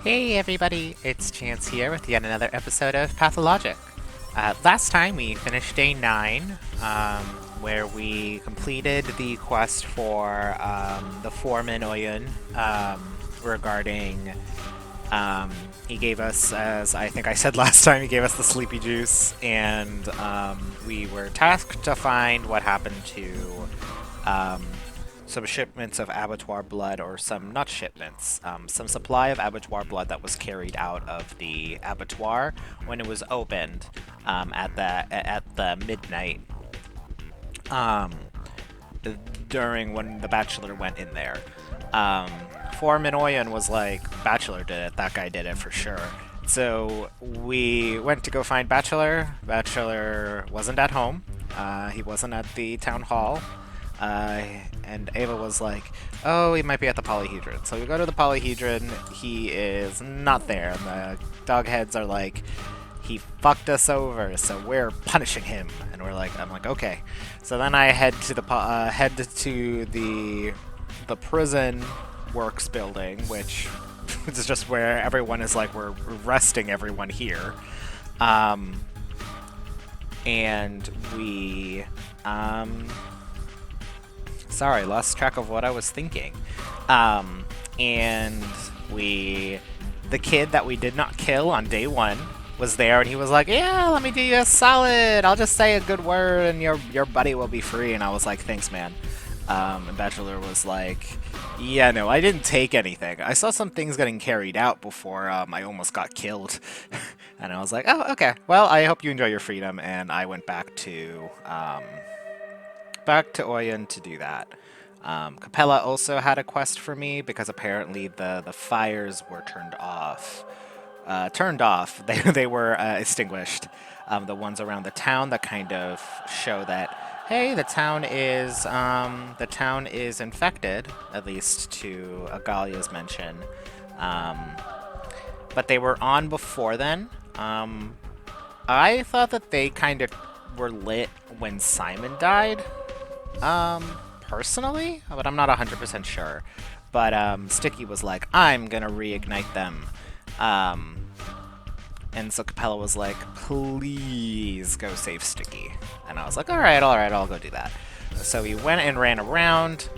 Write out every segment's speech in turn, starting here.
Hey everybody, it's Chance here with yet another episode of Pathologic. Last time we finished day 9, where we completed the quest for the foreman Oyun regarding. He gave us, as I think I said last time, he gave us the sleepy juice, and we were tasked to find what happened to um, some shipments of abattoir blood, or some not shipments, some supply of abattoir blood that was carried out of the abattoir when it was opened at the midnight um, during when the bachelor went in there. Um, Foreman Oyen was like, Bachelor did it, that guy did it for sure. So we went to go find Bachelor. Bachelor wasn't at home. He wasn't at the town hall. Uh, and Ava was like, oh, he might be at the polyhedron. So we go to the polyhedron. He is not there. And the dog heads are like, he fucked us over, so we're punishing him. And I'm like, okay. So then I head to the prison works building, which is just where everyone is like, we're arresting everyone here. And we sorry, lost track of what I was thinking. And the kid that we did not kill on day 1 was there, and he was like, "Yeah, let me do you a solid. I'll just say a good word, and your buddy will be free." And I was like, "Thanks, man." And Bachelor was like, "Yeah, no, I didn't take anything. I saw some things getting carried out before I almost got killed." And I was like, "Oh, okay. Well, I hope you enjoy your freedom." And I went back to Oyen to do that. Capella also had a quest for me because apparently the fires were turned off. They were extinguished. The ones around the town that kind of show that, hey, the town is infected, at least to Agalia's mention. Um, but they were on before then. I thought that they kind of were lit when Simon died. Personally, but I'm not 100% sure. But Sticky was like, I'm gonna reignite them. Um, and so Capella was like, please go save Sticky. And I was like, alright, I'll go do that. So we went and ran around.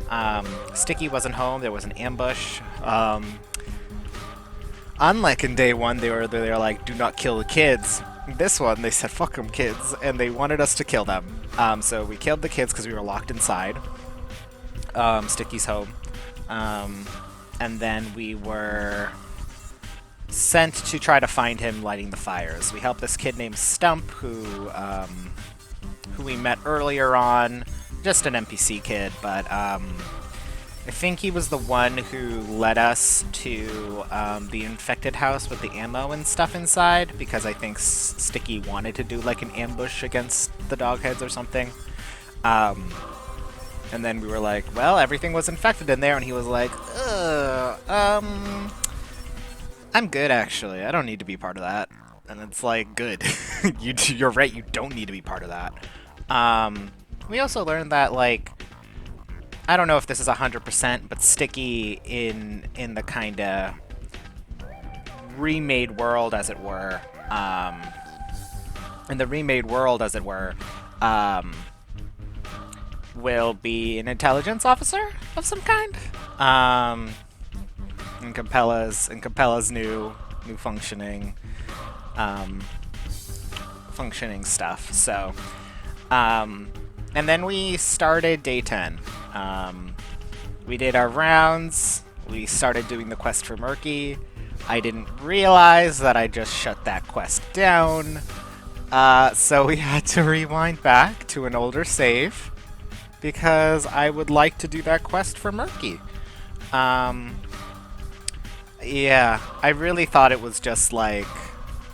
Sticky wasn't home. There was an ambush. Unlike in day 1, they were like, do not kill the kids. This one, they said, fuck them kids, and they wanted us to kill them. So we killed the kids because we were locked inside. Sticky's home. And then we were sent to try to find him lighting the fires. We helped this kid named Stump, who we met earlier on. Just an NPC kid, but I think he was the one who led us to the infected house with the ammo and stuff inside, because I think Sticky wanted to do like an ambush against the dog heads or something. And then we were like, well, everything was infected in there, and he was like, I'm good actually. I don't need to be part of that. And it's like, good. You're right, you don't need to be part of that. We also learned that, like, I don't know if this is 100%, but Sticky in the kind of remade world, as it were, will be an intelligence officer of some kind. In Capella's new functioning stuff. So, and then we started day 10. We did our rounds. We started doing the quest for Murky. I didn't realize that I just shut that quest down. So we had to rewind back to an older save because I would like to do that quest for Murky. Yeah, I really thought it was just like,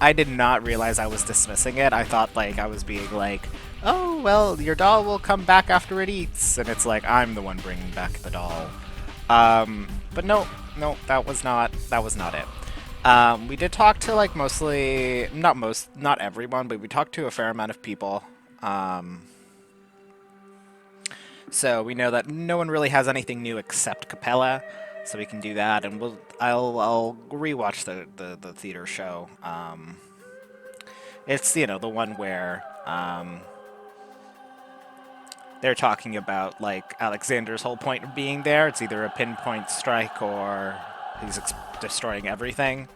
I did not realize I was dismissing it. I thought like I was being like, oh, well, your doll will come back after it eats, and it's like, I'm the one bringing back the doll. But no, that was not it. We did talk to like not everyone, but we talked to a fair amount of people. So we know that no one really has anything new except Capella. So we can do that, and I'll rewatch the theater show. It's the one where they're talking about like Alexander's whole point of being there. It's either a pinpoint strike or he's destroying everything.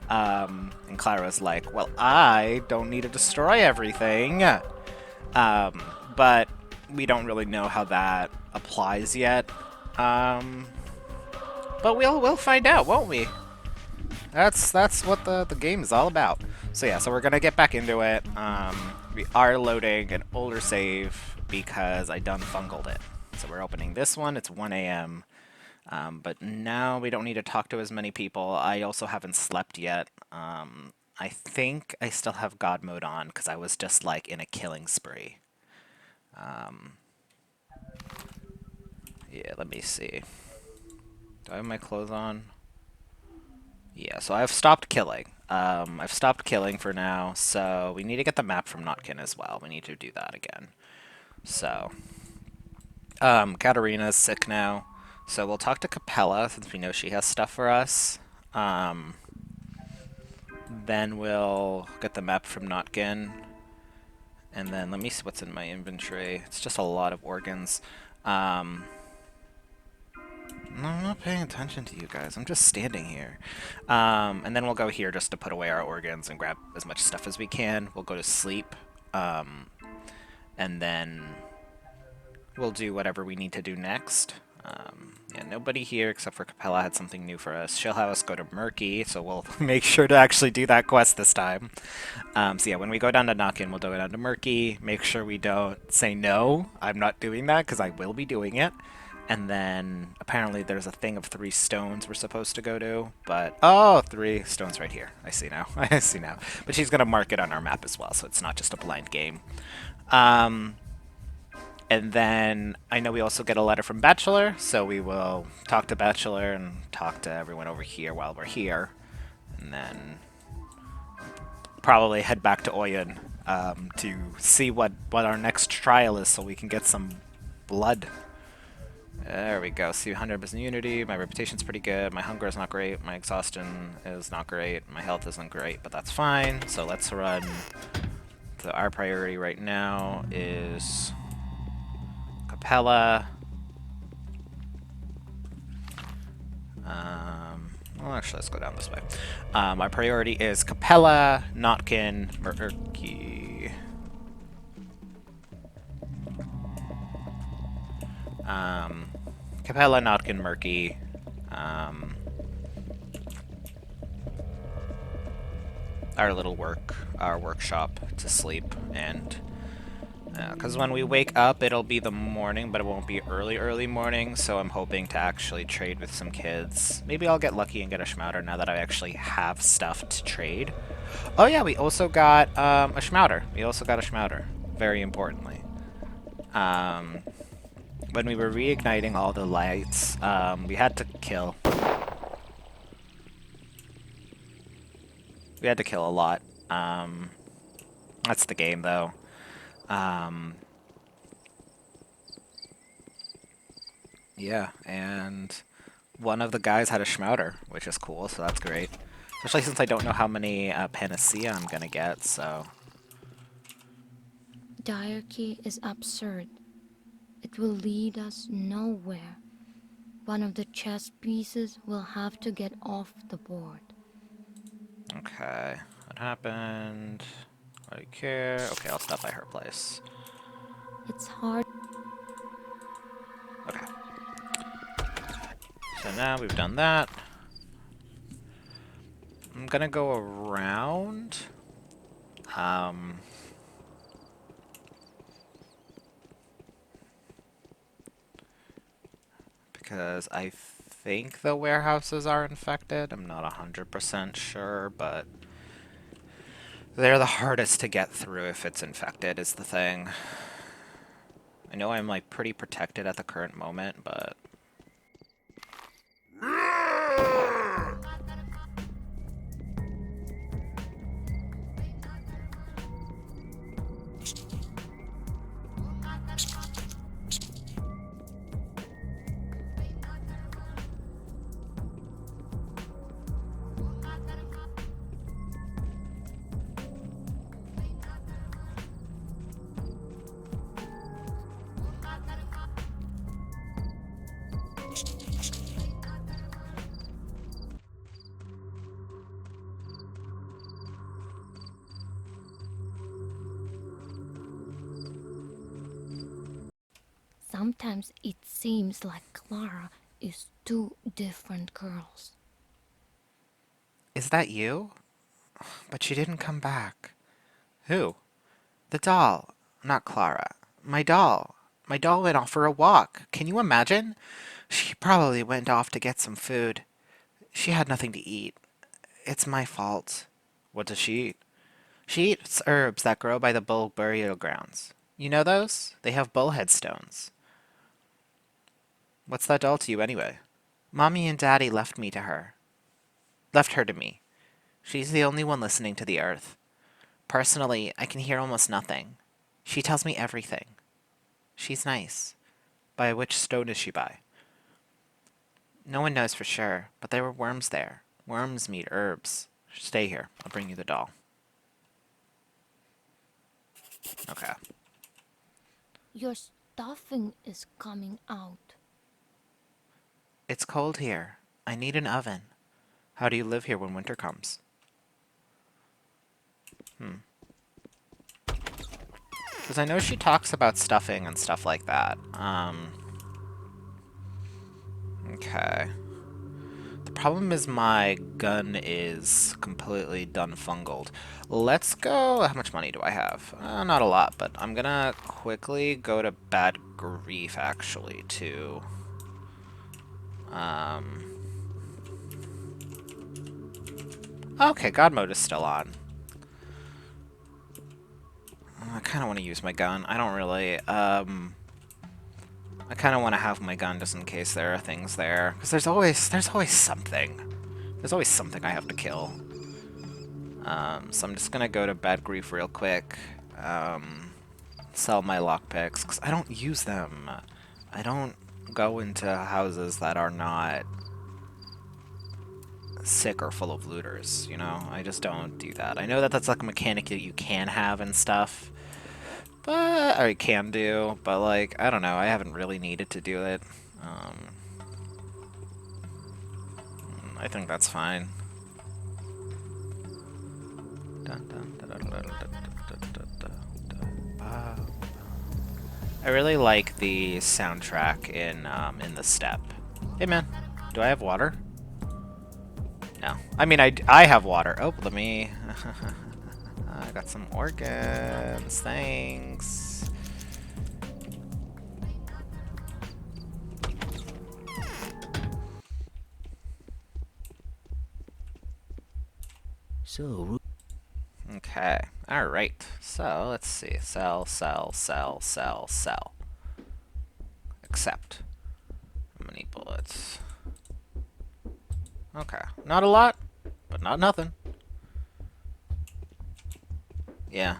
And Clara's like, well, I don't need to destroy everything. But we don't really know how that applies yet. But we'll find out, won't we? That's what the game is all about. So yeah, so we're gonna get back into it. We are loading an older save because I done fungled it. So we're opening this one. It's 1 a.m. But now we don't need to talk to as many people. I also haven't slept yet. I think I still have God mode on because I was just like in a killing spree. Yeah, let me see. Do I have my clothes on? Yeah, so I've stopped killing. I've stopped killing for now, so we need to get the map from Notkin as well. We need to do that again. So, Katarina's sick now, so we'll talk to Capella since we know she has stuff for us. Then we'll get the map from Notkin. And then let me see what's in my inventory. It's just a lot of organs. No, I'm not paying attention to you guys. I'm just standing here. And then we'll go here just to put away our organs and grab as much stuff as we can. We'll go to sleep. And then we'll do whatever we need to do next. Yeah, nobody here except for Capella had something new for us. She'll have us go to Murky, so we'll make sure to actually do that quest this time. So yeah, when we go down to Notkin, we'll go down to Murky. Make sure we don't say no. I'm not doing that because I will be doing it. And then apparently there's a thing of 3 stones we're supposed to go to, but oh, 3 stones right here. I see now. I see now. But she's gonna mark it on our map as well, so it's not just a blind game. And then I know we also get a letter from Bachelor, so we will talk to Bachelor and talk to everyone over here while we're here, and then probably head back to Oyen to see what our next trial is, so we can get some blood. There we go. See 100% unity. My reputation's pretty good. My hunger is not great. My exhaustion is not great. My health isn't great, but that's fine. So let's run. So our priority right now is Capella. Well, actually, let's go down this way. Our priority is Capella, Notkin, Murky. Capella, Notkin, Murky. Our little workshop to sleep, and because when we wake up, it'll be the morning, but it won't be early morning, so I'm hoping to actually trade with some kids. Maybe I'll get lucky and get a Schmouder now that I actually have stuff to trade. Oh yeah, we also got a Schmouder. Very importantly. When we were reigniting all the lights, we had to kill. We had to kill a lot. That's the game, though. Yeah, and one of the guys had a Schmouder, which is cool, so that's great. Especially since I don't know how many Panacea I'm gonna get, so... Diarchy is absurd. It will lead us nowhere. One of the chess pieces will have to get off the board. Okay, what happened? I don't care. Okay, I'll stop by her place. It's hard. Okay. So now we've done that. I'm gonna go around. Because I think the warehouses are infected. I'm not 100% sure, but they're the hardest to get through if it's infected is the thing. I know I'm like pretty protected at the current moment, but... Sometimes it seems like Clara is two different girls. Is that you? But she didn't come back. Who? The doll. Not Clara. My doll. My doll went off for a walk. Can you imagine? She probably went off to get some food. She had nothing to eat. It's my fault. What does she eat? She eats herbs that grow by the bull burial grounds. You know those? They have bull headstones. What's that doll to you anyway? Mommy and Daddy left me to her. Left her to me. She's the only one listening to the earth. Personally, I can hear almost nothing. She tells me everything. She's nice. By which stone is she by? No one knows for sure, but there were worms there. Worms meet herbs. Stay here. I'll bring you the doll. Okay. Your stuffing is coming out. It's cold here. I need an oven. How do you live here when winter comes? Because I know she talks about stuffing and stuff like that. Okay. The problem is my gun is completely done fungled. Let's go... How much money do I have? Not a lot, but I'm gonna quickly go to Bad Grief, actually, to... Okay, God mode is still on. I kind of want to use my gun. I don't really, I kind of want to have my gun just in case there are things there. Because there's always something. There's always something I have to kill. So I'm just going to go to Bad Grief real quick. Sell my lockpicks, because I don't use them. I don't go into houses that are not sick or full of looters, you know? I just don't do that. I know that that's like a mechanic that you can have and stuff. But, or can do, but like, I don't know, I haven't really needed to do it. I think that's fine. I really like the soundtrack in the Steppe. Hey man, do I have water? No. I mean, I have water. Oh, let me... I got some organs. Thanks. So, Okay. Alright. So, let's see. Sell, sell, sell, sell, sell. Accept. How many bullets? Okay. Not a lot, but not nothing. Yeah.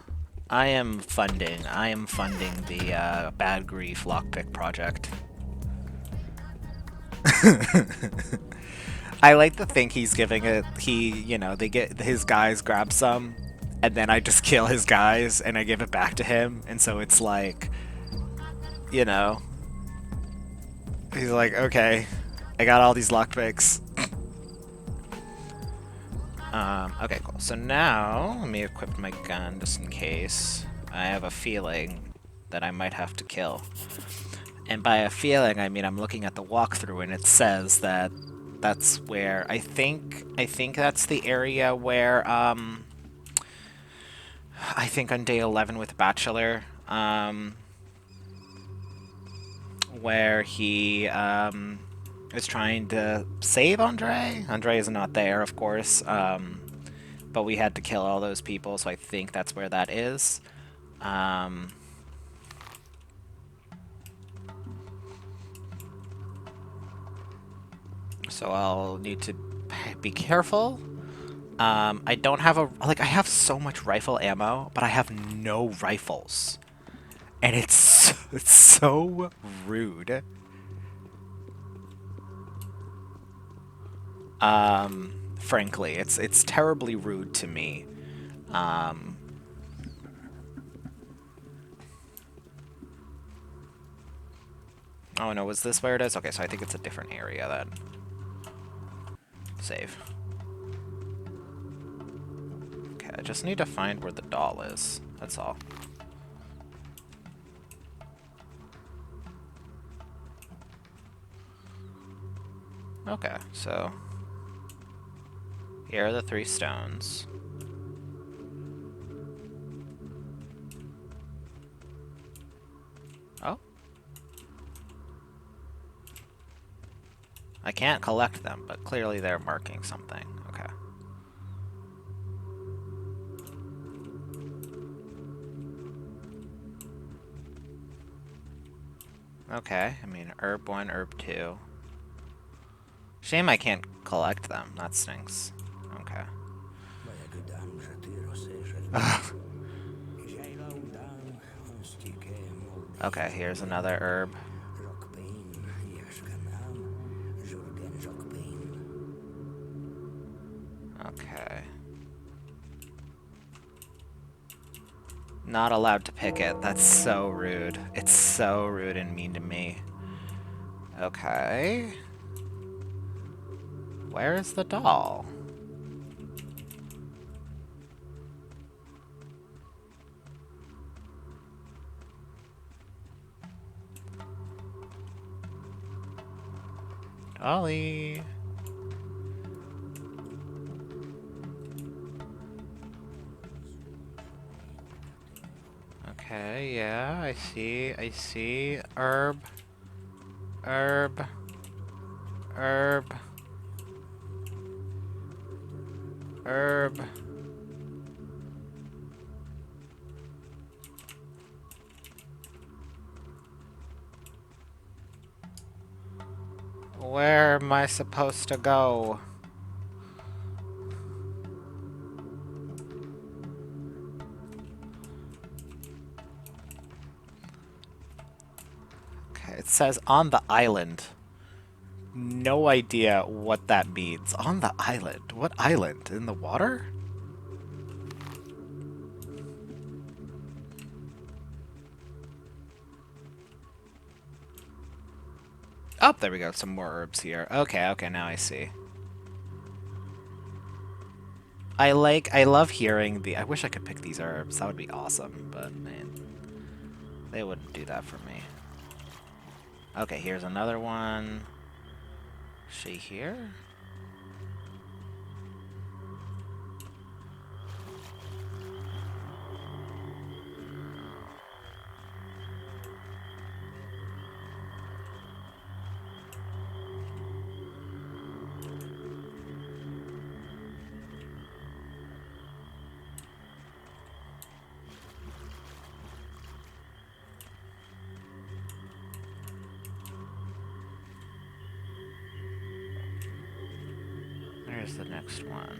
I am funding the Bad Grief Lockpick project. I like to think he's giving it, you know, they get, his guys grab some, and then I just kill his guys, and I give it back to him, and so it's like, you know, he's like, okay, I got all these lockpicks. Okay, cool. So now, let me equip my gun just in case. I have a feeling that I might have to kill. And by a feeling, I mean I'm looking at the walkthrough and it says that that's where, I think that's the area where, I think on day 11 with Bachelor, where he, is trying to save Andre. Andre is not there, of course, but we had to kill all those people, so I think that's where that is. So I'll need to be careful. I don't have I have so much rifle ammo, but I have no rifles. And it's so rude. Frankly, it's terribly rude to me. Oh no, was this where it is? Okay, so I think it's a different area then. Save. Okay, I just need to find where the doll is. That's all. Okay, so here are the 3 stones. Oh. I can't collect them, but clearly they're marking something. Okay. Okay, I mean, herb 1, herb 2. Shame I can't collect them. That stinks. Okay. Okay, here's another herb. Okay. Not allowed to pick it. That's so rude. It's so rude and mean to me. Okay. Where is the doll? Dolly. Okay, yeah, I see. Herb. Herb. Herb. Herb. Where am I supposed to go? Okay, it says on the island. No idea what that means. On the island? What island? In the water? Oh, there we go. Some more herbs here. Okay, okay, now I see. I love hearing the... I wish I could pick these herbs. That would be awesome, but, man, they wouldn't do that for me. Okay, here's another one. Is she here? There's the next one.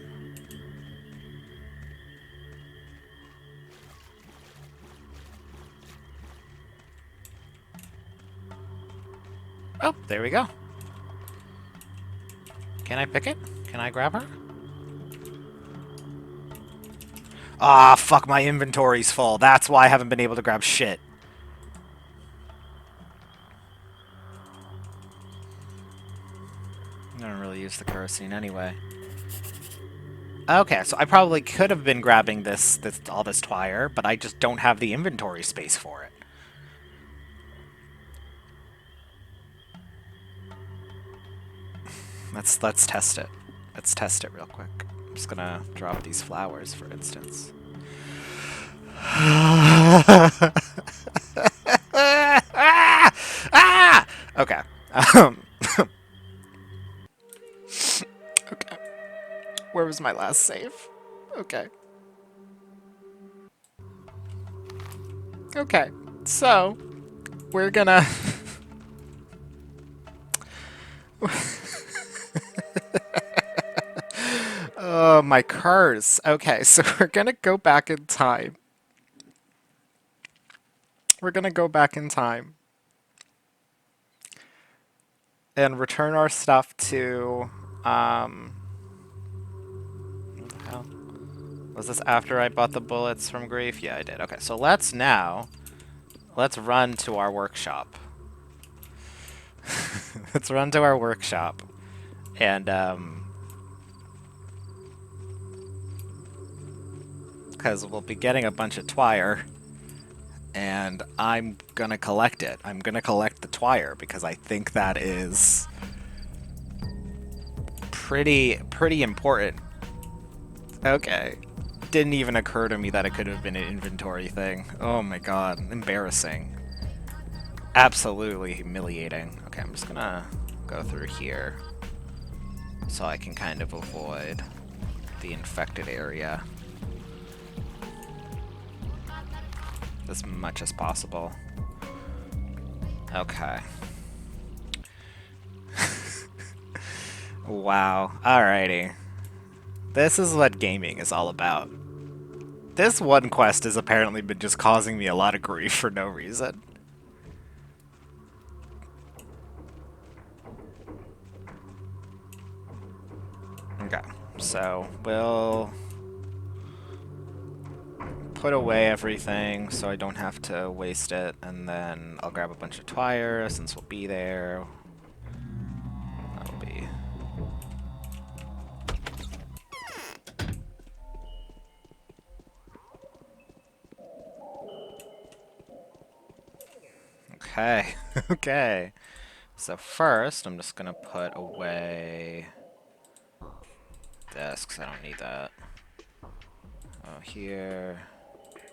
Oh, there we go. Can I pick it? Can I grab her? Ah, fuck, my inventory's full. That's why I haven't been able to grab shit. I don't really use the kerosene anyway. Okay, so I probably could have been grabbing all this twire, but I just don't have the inventory space for it. Let's test it. Let's test it real quick. I'm just gonna drop these flowers, for instance. Okay. Okay. Where was my last save? Okay. Okay. So, we're gonna... Oh, my cars. Okay, so we're gonna go back in time. We're gonna go back in time. And return our stuff to, what the hell? Was this after I bought the bullets from Grief? Yeah, I did. Okay, so let's run to our workshop. Let's run to our workshop. And, because we'll be getting a bunch of twire. And I'm gonna collect it. I'm gonna collect the twire because I think that is pretty important. Okay. Didn't even occur to me that it could have been an inventory thing. Oh my god, embarrassing. Absolutely humiliating. Okay, I'm just gonna go through here so I can kind of avoid the infected area as much as possible. Okay. Wow. Alrighty. This is what gaming is all about. This one quest has apparently been just causing me a lot of grief for no reason. Okay, so we'll put away everything so I don't have to waste it, and then I'll grab a bunch of twire since we'll be there. That'll be... Okay, okay. So first, I'm just gonna put away this, 'cause I don't need that. Oh, here.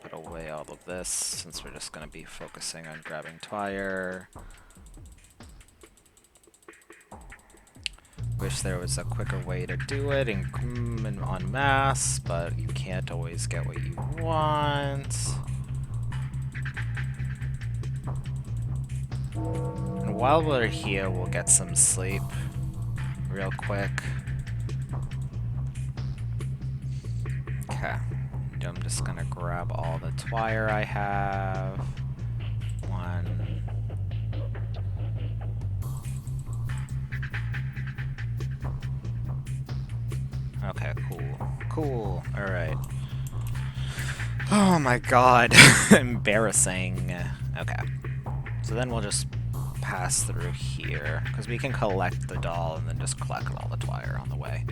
Put away all of this, since we're just gonna be focusing on grabbing twire. Wish there was a quicker way to do it en masse, but you can't always get what you want. And while we're here, we'll get some sleep real quick. Okay. I'm just gonna grab all the twire I have. One. Okay, cool. Cool. Alright. Oh my god. Embarrassing. Okay. So then we'll just pass through here, because we can collect the doll and then just collect all the twire on the way.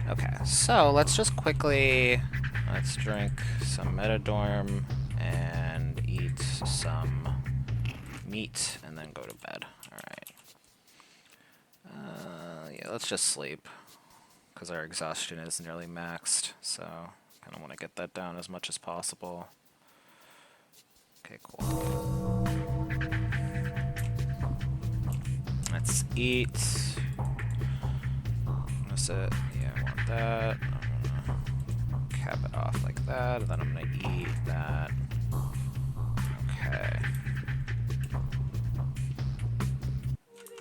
Okay, so let's just quickly... Let's drink some Metadorm and eat some meat and then go to bed. Alright. Yeah, let's just sleep, because our exhaustion is nearly maxed, so kind of want to get that down as much as possible. Okay, cool. Let's eat. That's it. Yeah, I want that. I'm gonna cap it off like that, and then I'm gonna eat that. Okay.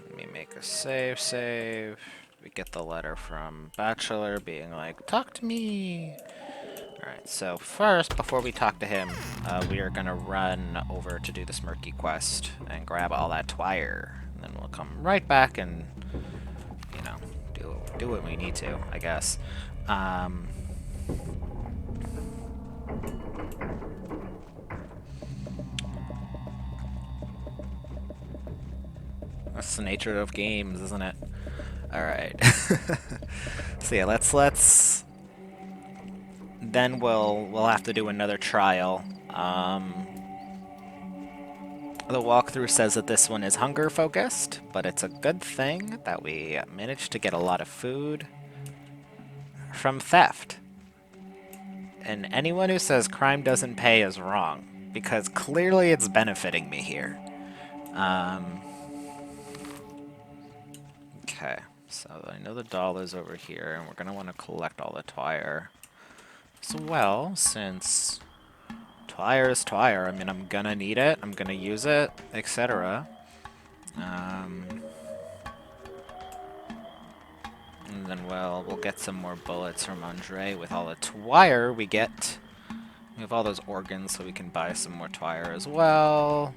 Let me make a save. We get the letter from Bachelor being like, talk to me. Alright, so first, before we talk to him, we are gonna run over to do this murky quest and grab all that twire. And then we'll come right back and, you know, do what we need to, I guess. That's the nature of games, isn't it? Alright. So yeah, let's then we'll have to do another trial. The walkthrough says that this one is hunger focused, but it's a good thing that we managed to get a lot of food from theft. And anyone who says crime doesn't pay is wrong, because clearly it's benefiting me here. Okay, so I know the doll is over here, and we're gonna want to collect all the twire as well, since twire is twire. I mean, I'm gonna need it, I'm gonna use it, etc. And then, well, we'll get some more bullets from Andre with all the twire we get. We have all those organs, so we can buy some more twire as well.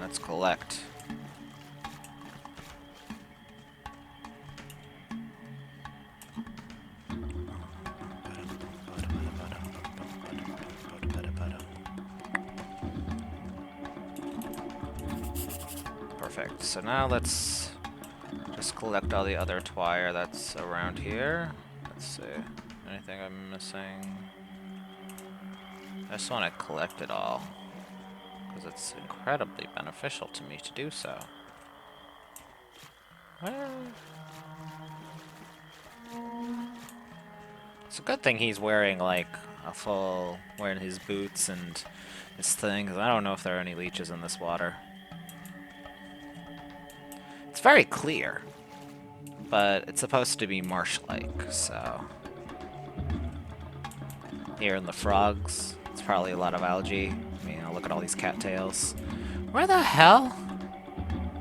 Let's collect. Perfect. So now let's just collect all the other twire that's around here. Let's see. Anything I'm missing? I just want to collect it all, because it's incredibly beneficial to me to do so. It's a good thing he's wearing, like, wearing his boots and his thing, because I don't know if there are any leeches in this water. It's very clear, but it's supposed to be marsh-like, so... Here in the frogs, it's probably a lot of algae. I mean, look at all these cattails. Where the hell?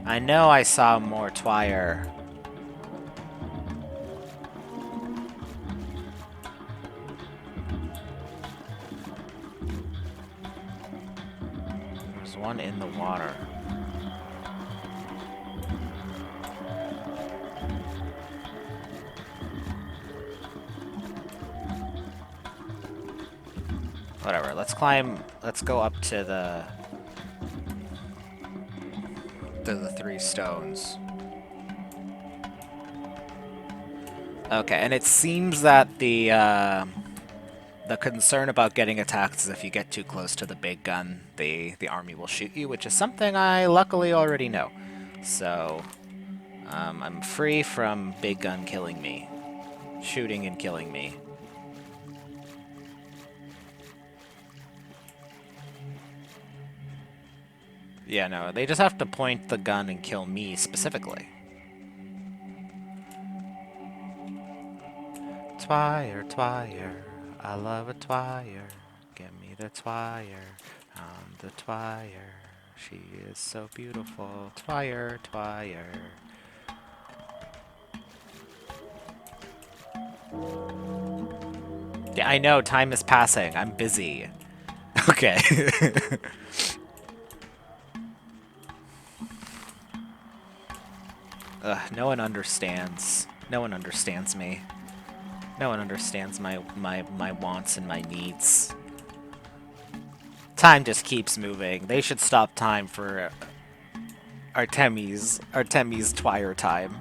I know I saw more twire. There's one in the water. Whatever, let's go up to the 3 stones. Okay, and it seems that the concern about getting attacked is if you get too close to the big gun, the army will shoot you, which is something I luckily already know. So, I'm free from big gun killing me. Shooting and killing me. Yeah, no, they just have to point the gun and kill me specifically. Twire, twire, I love a twire. Give me the twire, I'm the twire. She is so beautiful. Twire, twire. Yeah, I know, time is passing. I'm busy. Okay. Ugh, no one understands. No one understands me. No one understands my wants and my needs. Time just keeps moving. They should stop time for Artemis Twire time.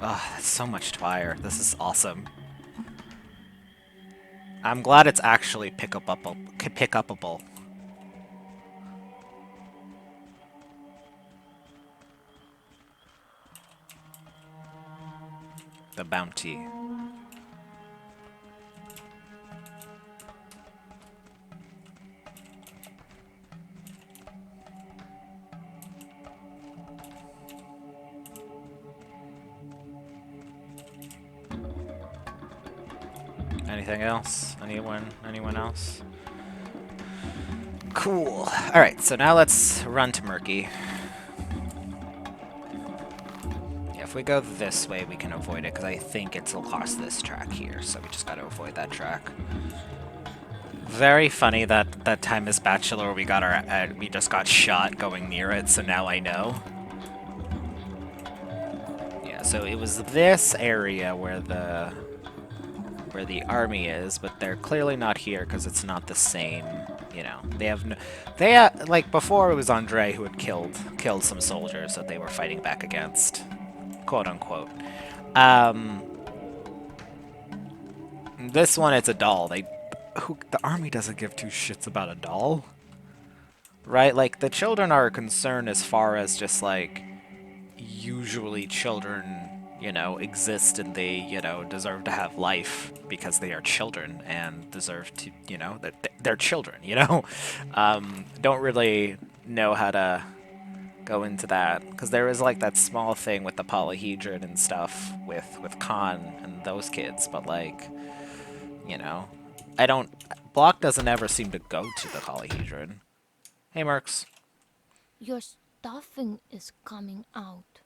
Ugh, that's so much Twire. This is awesome. I'm glad it's actually pick-upable. The bounty. Anything else? Anyone else? Cool. Alright, so now let's run to Murky. Yeah, if we go this way, we can avoid it, because I think it's across this track here, so we just gotta avoid that track. Very funny that time as Bachelor we just got shot going near it, so now I know. Yeah, so it was this area where the army is, but they're clearly not here because it's not the same, you know. Like before it was Andre who had killed some soldiers that they were fighting back against, quote unquote. This one it's a doll. The army doesn't give two shits about a doll, right? Like the children are a concern as far as just like usually children, you know, exist and they, you know, deserve to have life because they are children and deserve to, you know, they're children, you know? Don't really know how to go into that because there is like that small thing with the polyhedron and stuff with Khan and those kids, but like, you know, Block doesn't ever seem to go to the polyhedron. Hey, Mercs. Your stuffing is coming out.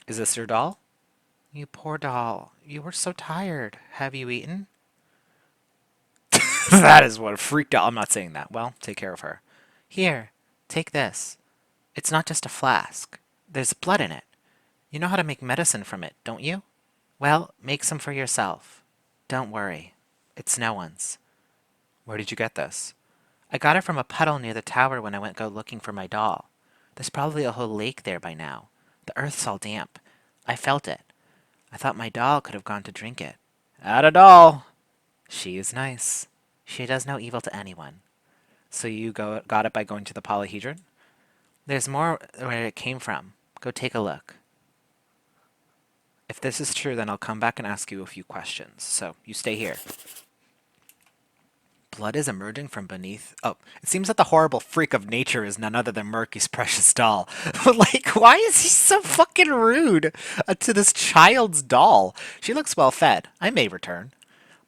Is this your doll? You poor doll. You were so tired. Have you eaten? That is what a freak doll. I'm not saying that. Well, take care of her. Here, take this. It's not just a flask. There's blood in it. You know how to make medicine from it, don't you? Well, make some for yourself. Don't worry. It's no one's. Where did you get this? I got it from a puddle near the tower when I went go looking for my doll. There's probably a whole lake there by now. The earth's all damp. I felt it. I thought my doll could have gone to drink it. Not at all. She is nice. She does no evil to anyone. So you got it by going to the polyhedron? There's more where it came from. Go take a look. If this is true, then I'll come back and ask you a few questions. So you stay here. Blood is emerging from beneath. Oh, it seems that the horrible freak of nature is none other than Murky's precious doll. Like, why is he so fucking rude to this child's doll? She looks well fed. I may return.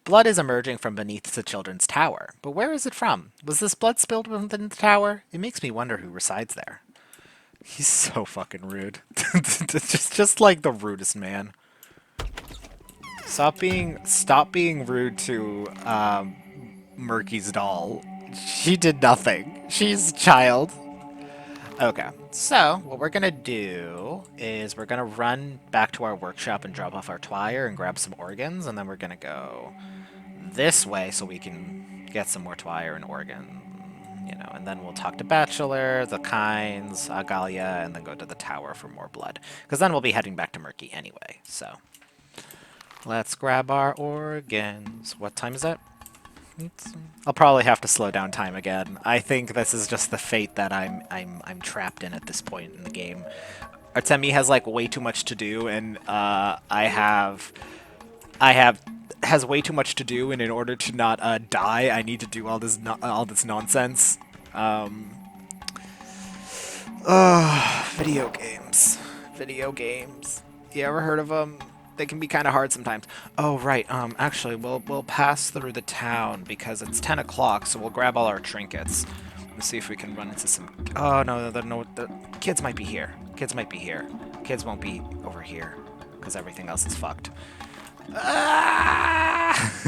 Blood is emerging from beneath the children's tower. But where is it from? Was this blood spilled within the tower? It makes me wonder who resides there. He's so fucking rude. just like the rudest man. Stop being rude to Murky's doll. She did nothing. She's a child. Okay, so what we're gonna do is we're gonna run back to our workshop and drop off our twire and grab some organs, and then we're gonna go this way so we can get some more twire and organ, you know, and then we'll talk to Bachelor, the Kynes, Agalia, and then go to the tower for more blood, because then we'll be heading back to Murky anyway. So let's grab our organs. What time is it? I'll probably have to slow down time again. I think this is just the fate that I'm trapped in at this point in the game. Artemi has like way too much to do, and has way too much to do, and in order to not die, I need to do all this nonsense. Video games. Video games. You ever heard of them? They can be kind of hard sometimes. Oh, right. Actually, we'll pass through the town because it's 10 o'clock, so we'll grab all our trinkets. Let's see if we can run into some... Oh, no, the kids might be here. Kids might be here. Kids won't be over here because everything else is fucked. Ah!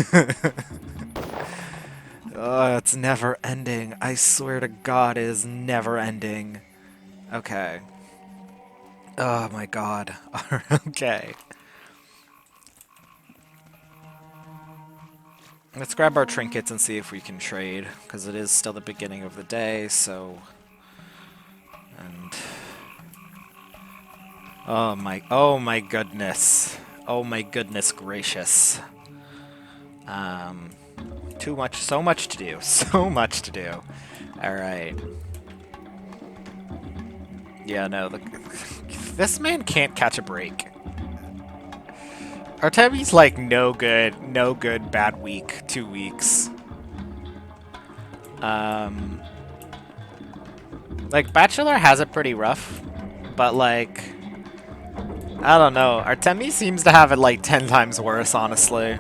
Oh, it's never ending. I swear to God, it is never ending. Okay. Oh, my God. Okay. Let's grab our trinkets and see if we can trade, because it is still the beginning of the day, so... And... oh my goodness. Oh my goodness gracious. So much to do. So much to do. Alright. Yeah, no, this man can't catch a break. Artemi's like no good, bad week, 2 weeks. Like, Bachelor has it pretty rough, but like, I don't know. Artemi seems to have it like 10 times worse, honestly.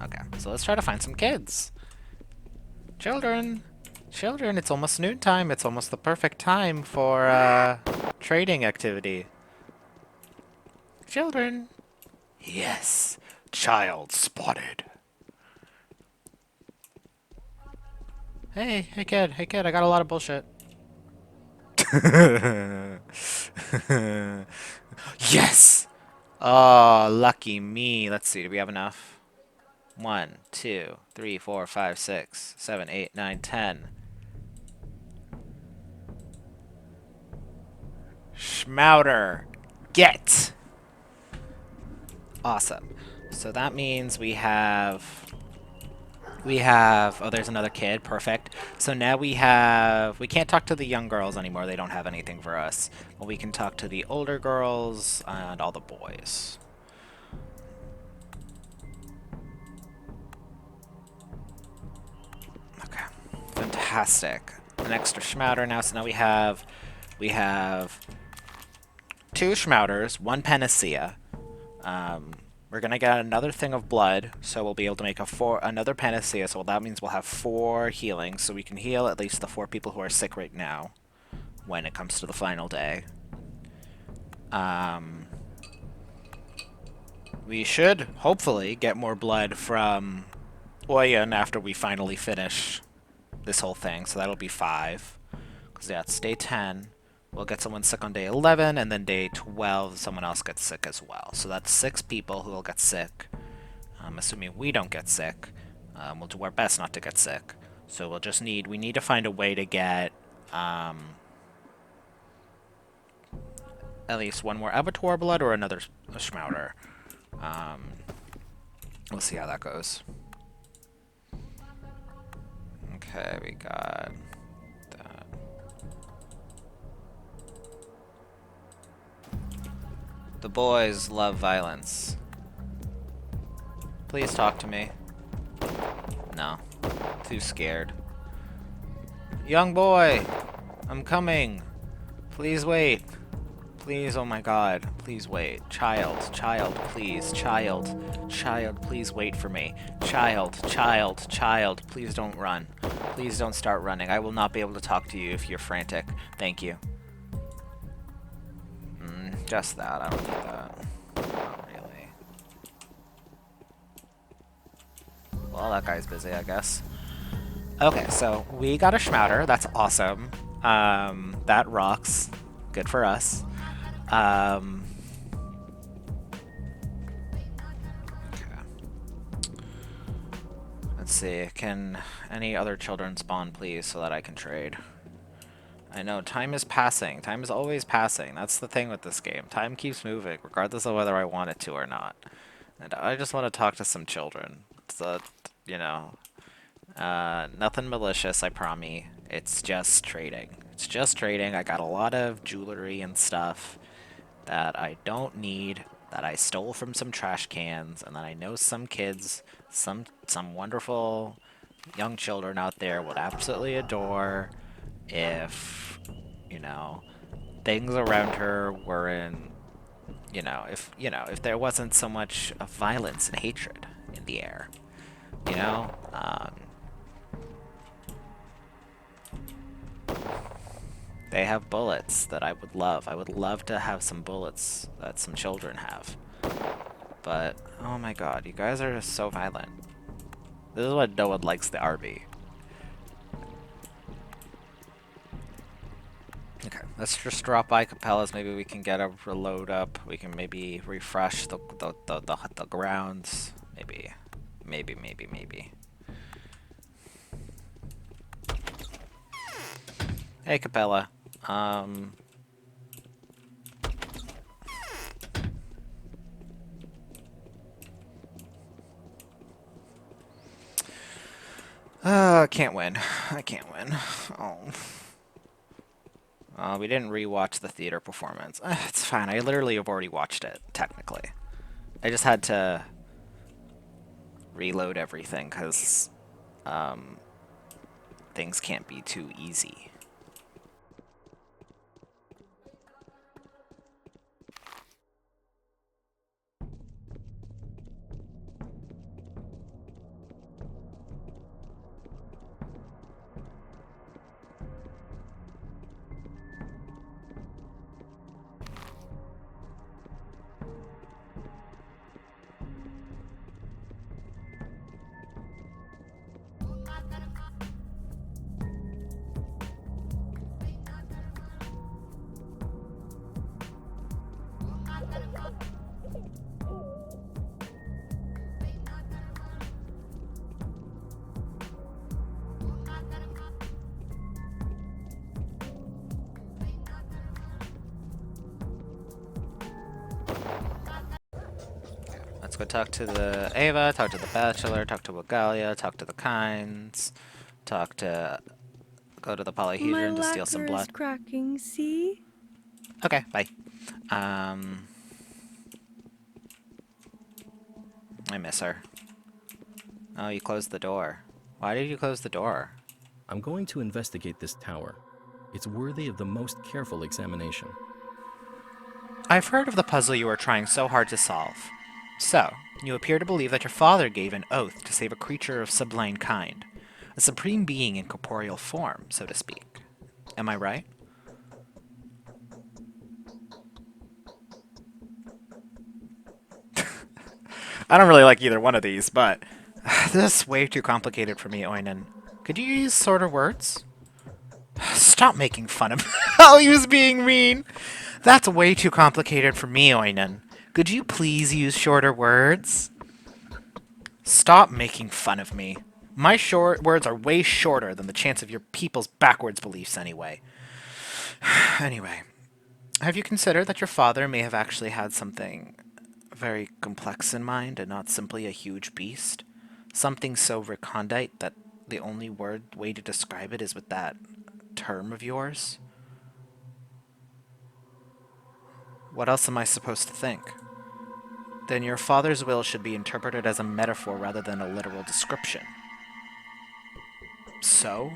Okay, so let's try to find some kids. Children! Children, it's almost noontime. It's almost the perfect time for, trading activity. Children! Yes, child spotted. Hey kid, I got a lot of bullshit. Yes! Oh, lucky me. Let's see, do we have enough? 1, 2, 3, 4, 5, 6, 7, 8, 9, 10. Schmouter. Get! Awesome. So that means we have We have, oh, there's another kid. Perfect. So now we have, we can't talk to the young girls anymore. They don't have anything for us. But we can talk to the older girls and all the boys. Okay. Fantastic. An extra schmouter now. So now we have 2 schmouters, 1 panacea. We're gonna get another thing of blood, so we'll be able to make another panacea. So that means we'll have 4 healing, so we can heal at least the 4 people who are sick right now when it comes to the final day. We should hopefully get more blood from Oyen after we finally finish this whole thing, so that'll be 5. Because yeah, it's day 10. We'll get someone sick on day 11, and then day 12, someone else gets sick as well. So that's 6 people who will get sick. Assuming we don't get sick. We'll do our best not to get sick. So we need to find a way to get at least 1 more abattoir blood or another schmouter. We'll see how that goes. Okay, we got that. The boys love violence. Please talk to me. No. Too scared. Young boy! I'm coming! Please wait. Please, oh my god. Please wait. Child, please. Child, please wait for me. Child, please don't run. Please don't start running. I will not be able to talk to you if you're frantic. Thank you. Just that. I don't need that. Not really. Well, that guy's busy, I guess. Okay, so we got a schmouter. That's awesome. That rocks. Good for us. Okay. Let's see. Can any other children spawn, please, so that I can trade? I know, time is passing. Time is always passing. That's the thing with this game. Time keeps moving, regardless of whether I want it to or not. And I just want to talk to some children. So, you know, nothing malicious, I promise. It's just trading. It's just trading. I got a lot of jewelry and stuff that I don't need, that I stole from some trash cans, and that I know some kids, some wonderful young children out there would absolutely adore if, you know, things around her weren't, if there wasn't so much of violence and hatred in the air, you know? They have bullets that I would love. I would love to have some bullets that some children have. But, oh my god, you guys are just so violent. This is what no one likes the RB. Okay, let's just drop by Capella's. Maybe we can get a reload up. We can maybe refresh the grounds. Maybe. Hey, Capella. Can't win. I can't win. Oh. We didn't rewatch the theater performance. It's fine. I literally have already watched it, technically. I just had to reload everything, because things can't be too easy. go talk to the Ava, talk to the Bachelor, talk to Wagalia, talk to the Kinds, go to the My Polyhedron to steal some lacquer is blood. cracking, see? Okay, bye. I miss her. Oh, you closed the door. Why did you close the door? I'm going to investigate this tower. It's worthy of the most careful examination. I've heard of the puzzle you are trying so hard to solve. So, you appear to believe that your father gave an oath to save a creature of sublime kind. A supreme being in corporeal form, so to speak. Am I right? I don't really like either one of these, but this is way too complicated for me, Oinen. Could you use shorter words? Stop making fun of me. Oh, he was being mean. That's way too complicated for me, Oinen. Could you please use shorter words? Stop making fun of me. My short words are way shorter than the chance of your people's backwards beliefs anyway. Anyway, have you considered that your father may have actually had something very complex in mind and not simply a huge beast? Something so recondite that the only way to describe it is with that term of yours? What else am I supposed to think? Then your father's will should be interpreted as a metaphor rather than a literal description. So?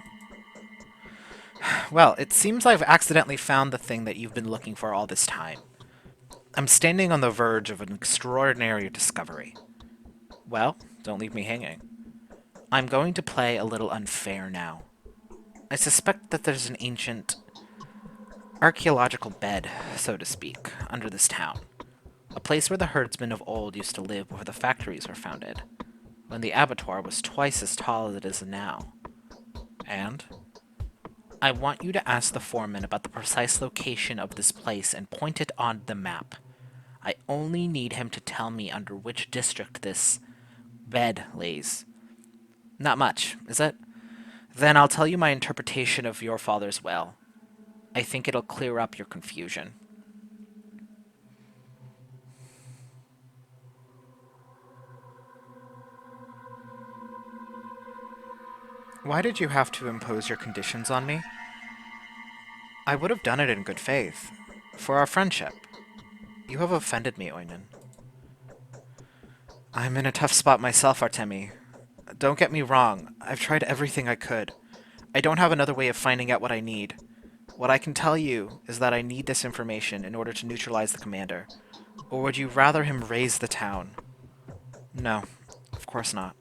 Well, it seems I've accidentally found the thing that you've been looking for all this time. I'm standing on the verge of an extraordinary discovery. Well, don't leave me hanging. I'm going to play a little unfair now. I suspect that there's an ancient archaeological bed, so to speak, under this town. A place where the herdsmen of old used to live before the factories were founded, when the abattoir was twice as tall as it is now. And I want you to ask the foreman about the precise location of this place and point it on the map. I only need him to tell me under which district this bed lays. Not much, is it? Then I'll tell you my interpretation of your father's will. I think it'll clear up your confusion. Why did you have to impose your conditions on me? I would have done it in good faith. For our friendship. You have offended me, Oinen. I'm in a tough spot myself, Artemi. Don't get me wrong, I've tried everything I could. I don't have another way of finding out what I need. What I can tell you is that I need this information in order to neutralize the commander. Or would you rather him raise the town? No, of course not.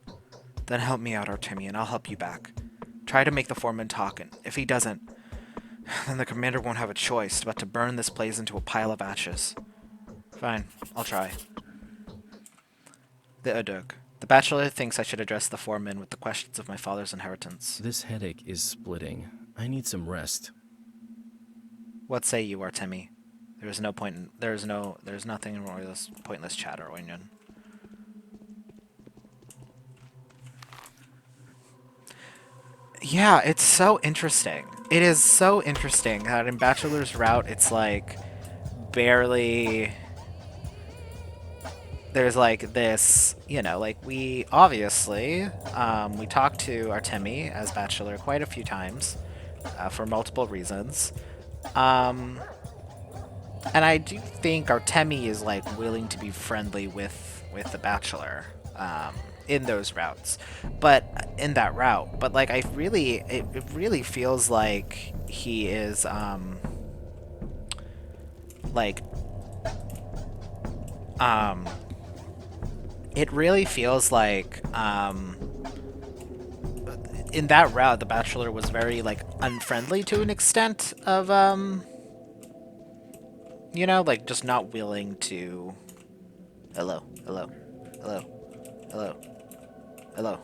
Then help me out, Artemi, and I'll help you back. Try to make the foreman talk, and if he doesn't, then the commander won't have a choice but to burn this place into a pile of ashes. Fine, I'll try. The Udug. The bachelor thinks I should address the foreman with the questions of my father's inheritance. This headache is splitting. I need some rest. What say you, Artemi? There's nothing wrong with this pointless chatter, Oinyon. Yeah, it's so interesting. It is so interesting that in Bachelor's Route, it's like barely. There's like this, like we obviously we talked to Artemi as Bachelor quite a few times for multiple reasons. And I do think Artemi is like willing to be friendly with the Bachelor in those routes, but in that route. But like it really feels like he is like it really feels like in that route the Bachelor was very like unfriendly to an extent of like just not willing to. Hello, hello, hello, hello, hello,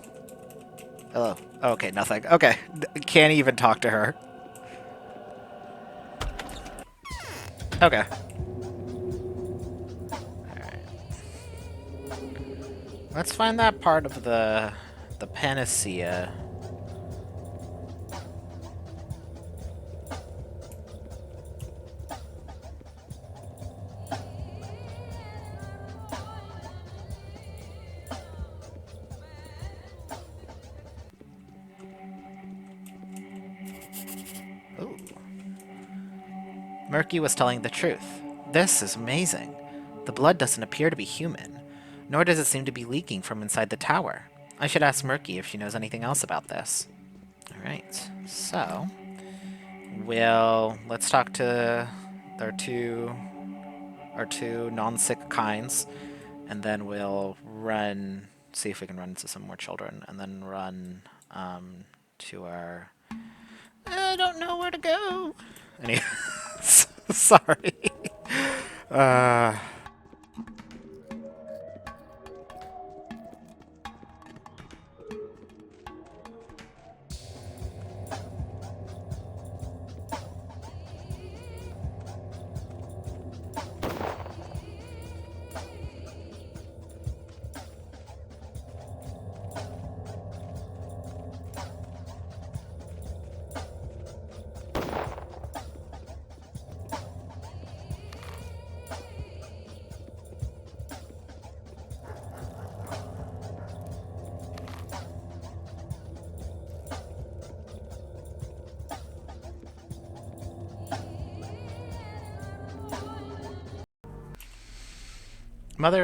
hello. Oh, okay, nothing. Okay, can't even talk to her. Okay. Alright. Let's find that part of the panacea. Murky was telling the truth. This is amazing. The blood doesn't appear to be human, nor does it seem to be leaking from inside the tower. I should ask Murky if she knows anything else about this. Alright, so let's talk to our two non-sick kinds, and then we'll see if we can run into some more children, and then run to our... I don't know where to go. Anyway, sorry. Uh,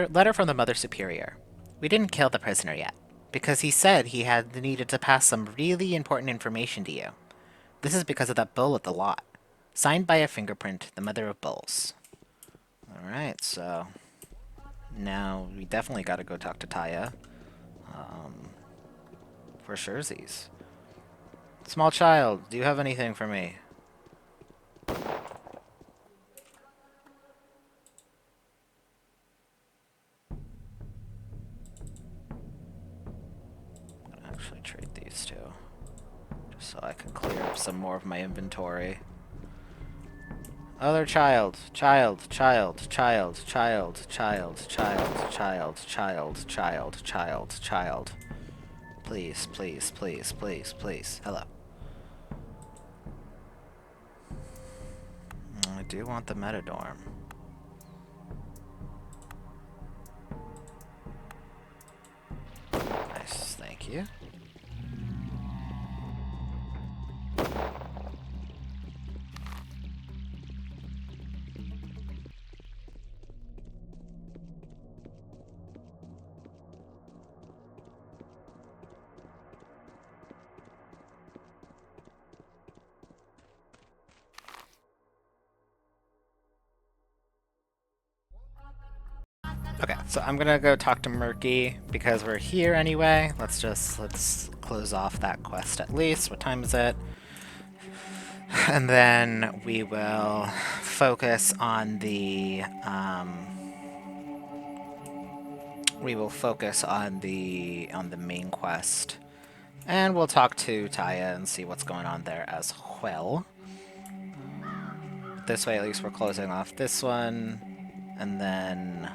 letter from the Mother Superior. We didn't kill the prisoner yet, because he said he had needed to pass some really important information to you. This is because of that bull at the lot. Signed by a fingerprint, the Mother of Bulls. Alright, so... now we definitely gotta go talk to Taya. For surezies. Small child, do you have anything for me? Actually trade these two, just so I can clear up some more of my inventory. Other child, child, child, child, child, child, child, child, child, child, child, child. Please, please, please, please, please. Hello. I do want the metadorm. Nice, thank you. Okay, so I'm gonna go talk to Murky because we're here anyway. Let's close off that quest at least. What time is it? And then we will focus on the main quest, and we'll talk to Taya and see what's going on there as well. This way, at least we're closing off this one, and then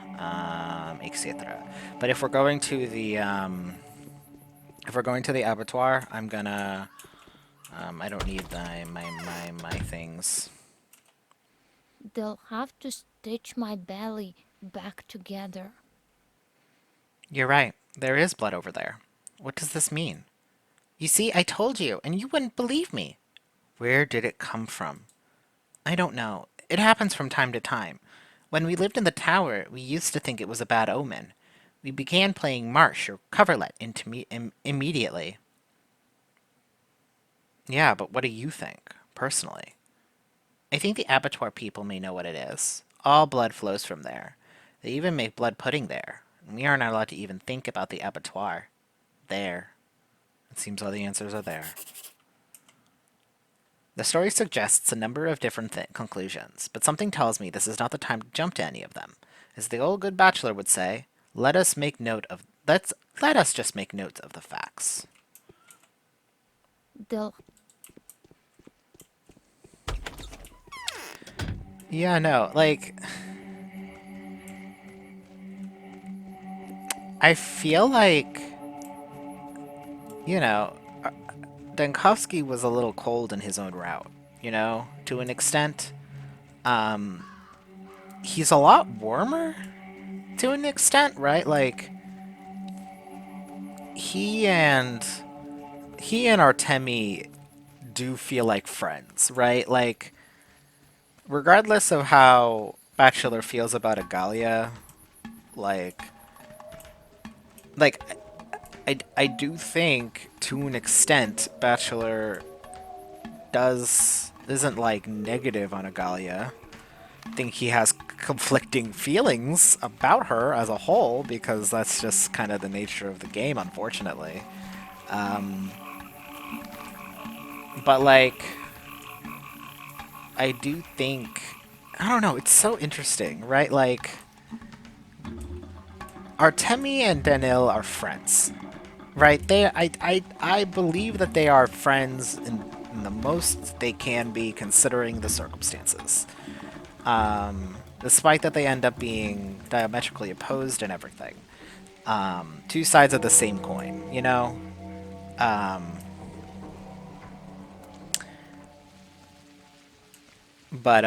etc. But if we're going to the abattoir, I'm gonna I don't need my things. They'll have to stitch my belly back together. You're right. There is blood over there. What does this mean? You see, I told you, and you wouldn't believe me. Where did it come from? I don't know. It happens from time to time. When we lived in the tower, we used to think it was a bad omen. We began playing Marsh or Coverlet immediately. Yeah, but what do you think, personally? I think the abattoir people may know what it is. All blood flows from there. They even make blood pudding there. And we aren't allowed to even think about the abattoir. There. It seems all the answers are there. The story suggests a number of different conclusions, but something tells me this is not the time to jump to any of them. As the old good bachelor would say, let us just make notes of the facts. They'll... Yeah, no, like... I feel like... You know... Dankovsky was a little cold in his own route, you know, to an extent. He's a lot warmer to an extent, right? Like, he and Artemi do feel like friends, right? Like, regardless of how Bachelor feels about Agalia, like, like I do think to an extent Bachelor isn't like negative on Agalia. I think he has conflicting feelings about her as a whole because that's just kind of the nature of the game, unfortunately. Um, but like, I do think I don't know. It's so interesting, right? Like, Artemi and Danil are friends, right? I believe that they are friends in the most they can be, considering the circumstances. Despite that they end up being diametrically opposed and everything. Two sides of the same coin, you know? Um, but,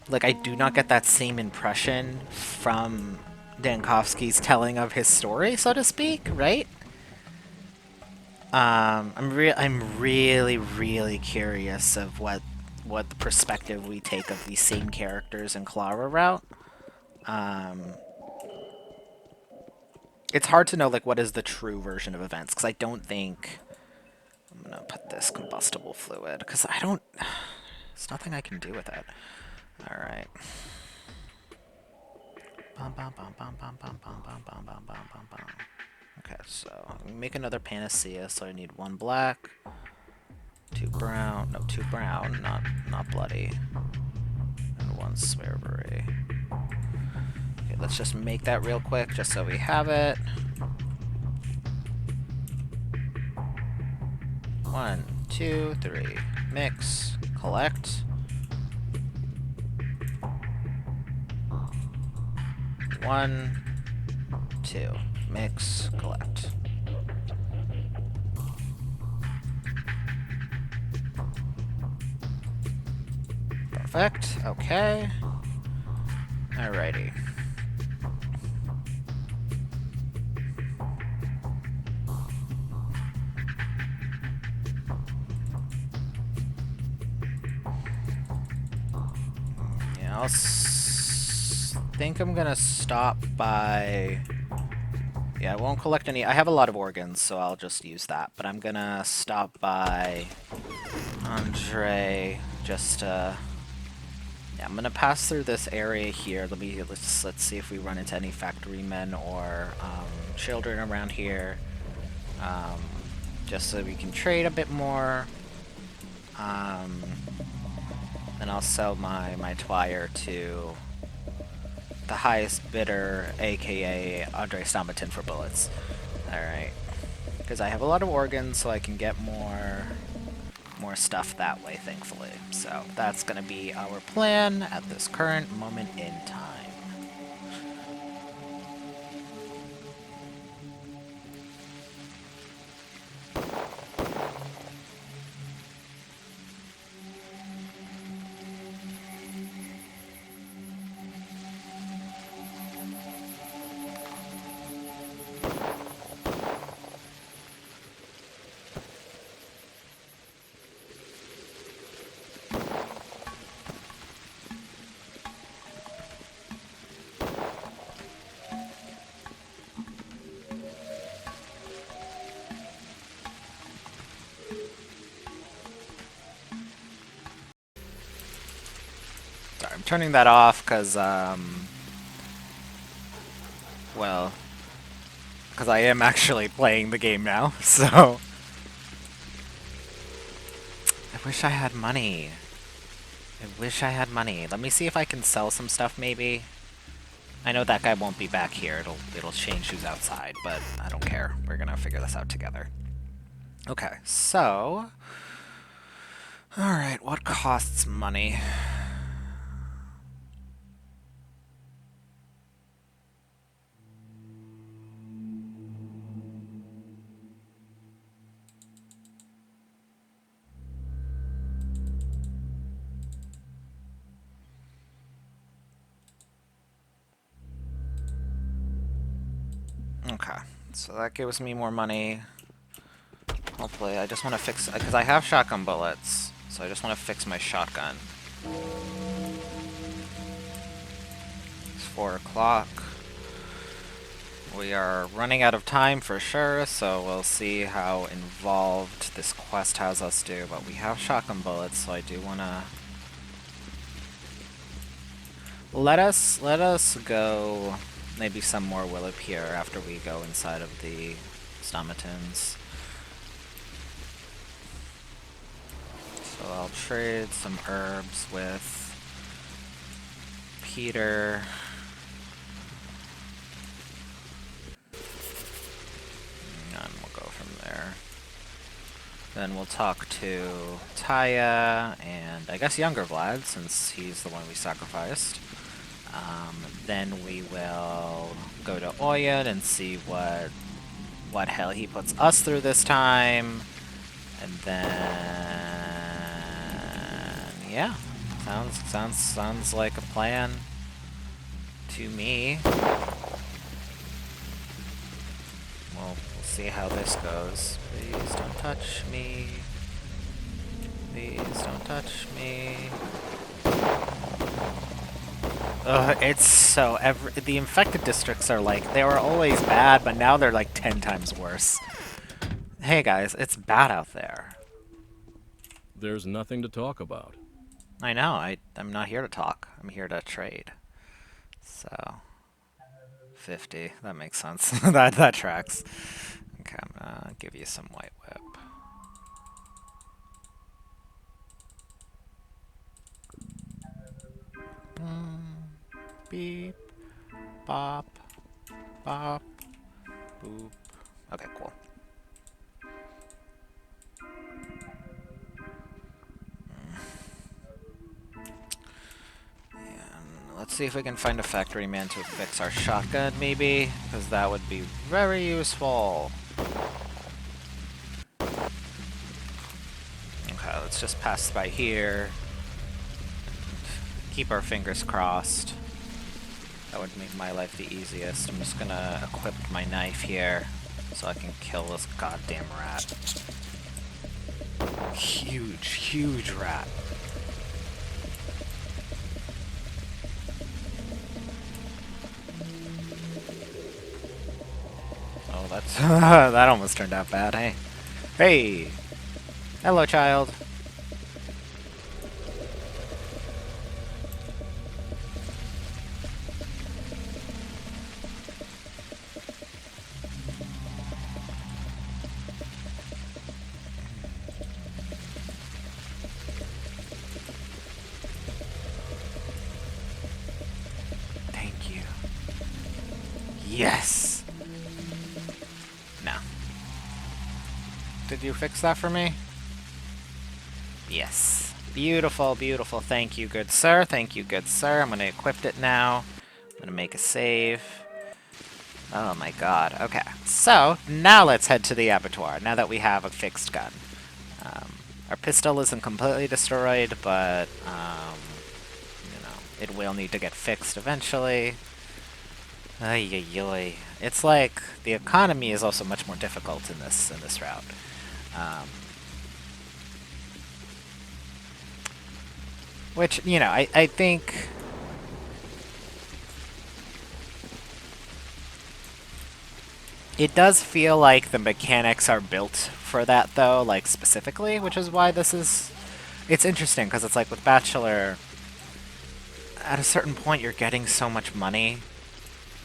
like, I do not get that same impression from Dankovsky's telling of his story, so to speak, right? I'm really, really curious of what the perspective we take of these same characters in Clara route. Um, it's hard to know like what is the true version of events because I don't think I'm gonna put this combustible fluid because I don't. There's nothing I can do with it. All right. Bum, bum, bum, bum, bum, bum, bum, bum, bum, bum, bum, bum, bum. Okay, so make another panacea. So I need one black, two brown. No, two brown, not bloody, and one swearberry. Okay, let's just make that real quick, just so we have it. 1, 2, 3. Mix, collect. 1, 2. Mix, collect. Perfect. Okay. Alrighty. Yeah, think I'm gonna stop by. Yeah, I won't collect any. I have a lot of organs, so I'll just use that. But I'm gonna stop by Andre just yeah, I'm gonna pass through this area here. Let's see if we run into any factory men or children around here. Just so we can trade a bit more. Then I'll sell my Twire to the highest bidder, aka Andre Stomatin, for bullets. Alright. Because I have a lot of organs, so I can get more stuff that way, thankfully. So that's going to be our plan at this current moment in time. Sorry, I'm turning that off because, well, because I am actually playing the game now, so. I wish I had money. I wish I had money. Let me see if I can sell some stuff, maybe. I know that guy won't be back here. It'll change who's outside, but I don't care. We're gonna figure this out together. Okay, so. Alright, what costs money? Okay, so that gives me more money. Hopefully, I just want to fix it, because I have shotgun bullets. So I just want to fix my shotgun. It's 4 o'clock. We are running out of time for sure, so we'll see how involved this quest has us do. But we have shotgun bullets, so I do want to... Let us go. Maybe some more will appear after we go inside of the stomatins. So I'll trade some herbs with Peter. And we'll go from there. Then we'll talk to Taya and I guess younger Vlad, since he's the one we sacrificed. Then we will go to Oyen and see what hell he puts us through this time. And then yeah, sounds like a plan to me. We'll see how this goes. Please don't touch me. Please don't touch me. It's so the infected districts are like, they were always bad, but now they're like 10 times worse. Hey guys, it's bad out there. There's nothing to talk about. I know, I'm not here to talk. I'm here to trade. So 50, that makes sense. that tracks. Okay, I'm gonna give you some white whip. Beep, bop, bop, boop. Okay, cool. And let's see if we can find a factory man to fix our shotgun, maybe, because that would be very useful. Okay, let's just pass by here. Keep our fingers crossed. That would make my life the easiest. I'm just gonna equip my knife here so I can kill this goddamn rat. Huge rat. Oh, that's that almost turned out bad, hey? Hey! Hello, child. Thank you. Yes! No. Did you fix that for me? Yes. Beautiful, beautiful. Thank you, good sir. Thank you, good sir. I'm going to equip it now. I'm going to make a save. Oh my god. Okay. So, now let's head to the abattoir, now that we have a fixed gun. Our pistol isn't completely destroyed, but, you know, it will need to get fixed eventually. Ay, ay, ay. It's like, the economy is also much more difficult in this route. Which, you know, I think... It does feel like the mechanics are built for that, though, like, specifically, which is why this is... It's interesting, because it's like with Bachelor, at a certain point you're getting so much money,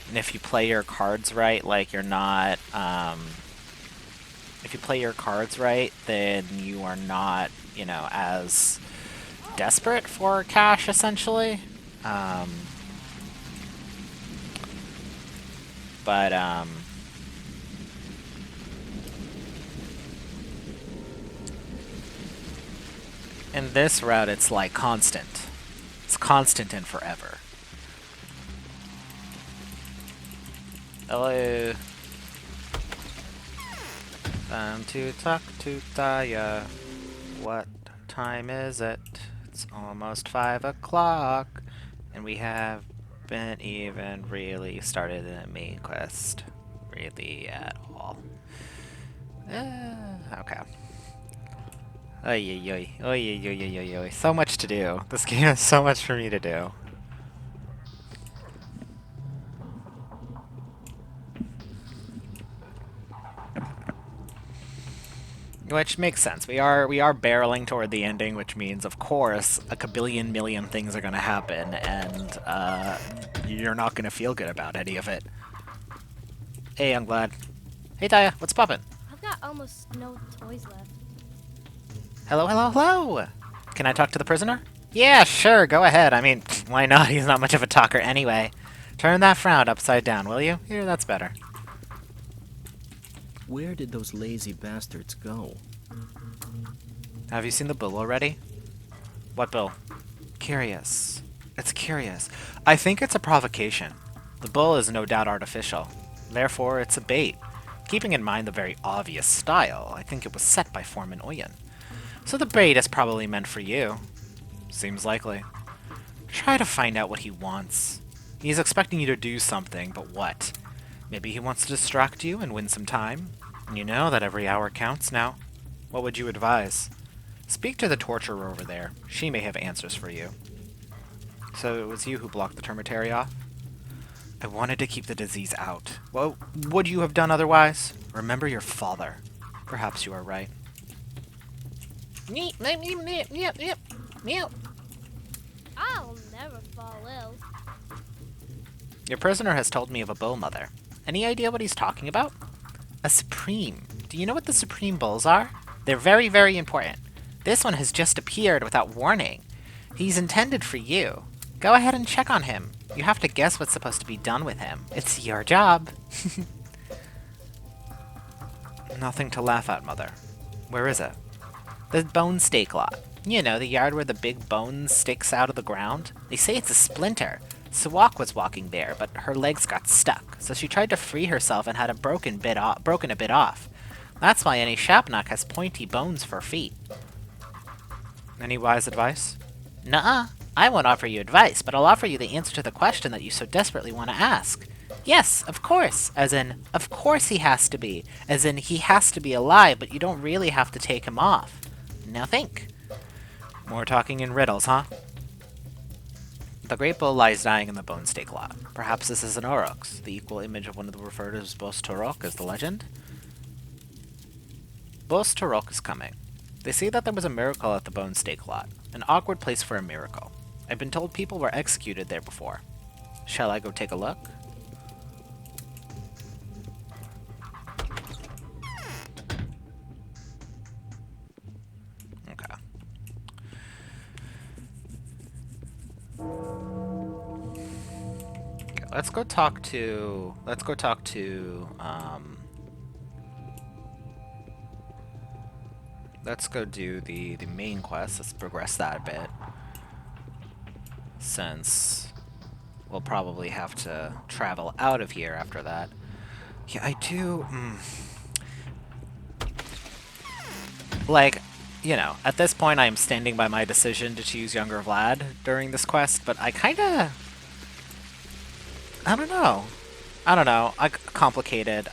and if you play your cards right, like, you're not... If you play your cards right, then you are not, you know, as desperate for cash, essentially. In this route, it's like constant. It's constant and forever. Hello. Time to talk to Taya. What time is it? It's almost 5 o'clock, and we haven't even really started the main quest, really, at all. Okay. Oy, oy, oy, oy, oy, oy, oy, oy. So much to do. This game has so much for me to do. Which makes sense. We are barreling toward the ending, which means, of course, a kabillion million things are going to happen, and you're not going to feel good about any of it. Hey, I'm glad. Hey, Taya, what's poppin'? I've got almost no toys left. Hello, hello, hello! Can I talk to the prisoner? Yeah, sure, go ahead. I mean, why not? He's not much of a talker anyway. Turn that frown upside down, will you? Here, that's better. Where did those lazy bastards go? Have you seen the bill already? What bill? Curious. It's curious. I think it's a provocation. The bull is no doubt artificial. Therefore, it's a bait. Keeping in mind the very obvious style, I think it was set by Foreman Oyen. So the bait is probably meant for you. Seems likely. Try to find out what he wants. He's expecting you to do something, but what? Maybe he wants to distract you and win some time. You know that every hour counts now. What would you advise? Speak to the torturer over there. She may have answers for you. So it was you who blocked the termitary off? I wanted to keep the disease out. What would you have done otherwise? Remember your father. Perhaps you are right. I'll never fall ill. Your prisoner has told me of a bull mother. Any idea what he's talking about? A supreme. Do you know what the supreme bulls are? They're very, very important. This one has just appeared without warning. He's intended for you. Go ahead and check on him. You have to guess what's supposed to be done with him. It's your job. Nothing to laugh at, Mother. Where is it? The bone stake lot. You know, the yard where the big bone sticks out of the ground? They say it's a splinter. Sawak was walking there, but her legs got stuck, so she tried to free herself and had a broken a bit off. That's why any Shapnak has pointy bones for feet. Any wise advice? Nuh-uh. I won't offer you advice, but I'll offer you the answer to the question that you so desperately want to ask. Yes, of course. As in, of course he has to be. As in, he has to be alive, but you don't really have to take him off. Now think. More talking in riddles, huh? The great bull lies dying in the bone stake lot. Perhaps this is an Aurochs, the equal image of one of the referred as Bos Torok as the legend? Bos Torok is coming. They say that there was a miracle at the bone stake lot. An awkward place for a miracle. I've been told people were executed there before. Shall I go take a look? Okay. Okay, let's go talk to let's go do the main quest. Let's progress that a bit. Since we'll probably have to travel out of here after that. Yeah, I do... Like, you know, at this point I am standing by my decision to choose younger Vlad during this quest, but I kinda... I don't know. Complicated.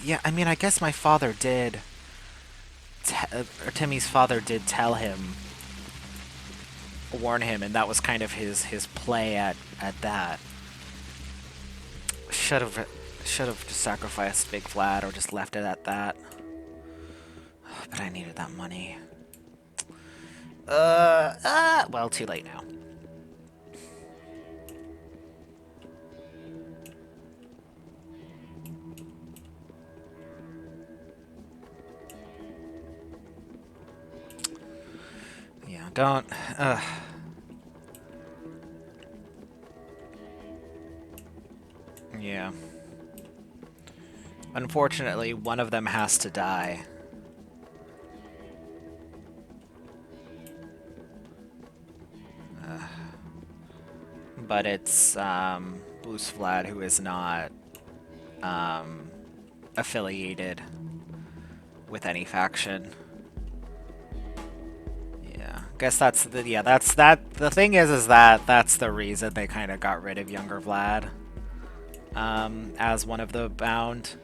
Yeah, I mean, I guess my father did... or Timmy's father did tell him, warn him, and that was kind of his play at that. Should have just sacrificed Big Vlad or just left it at that. But I needed that money. Well, too late now. Yeah, don't... Yeah. Unfortunately, one of them has to die. But it's, Bruce Vlad, who is not, affiliated with any faction. Yeah, guess that's the, yeah, the thing is that that's the reason they kind of got rid of younger Vlad. As one of the bound,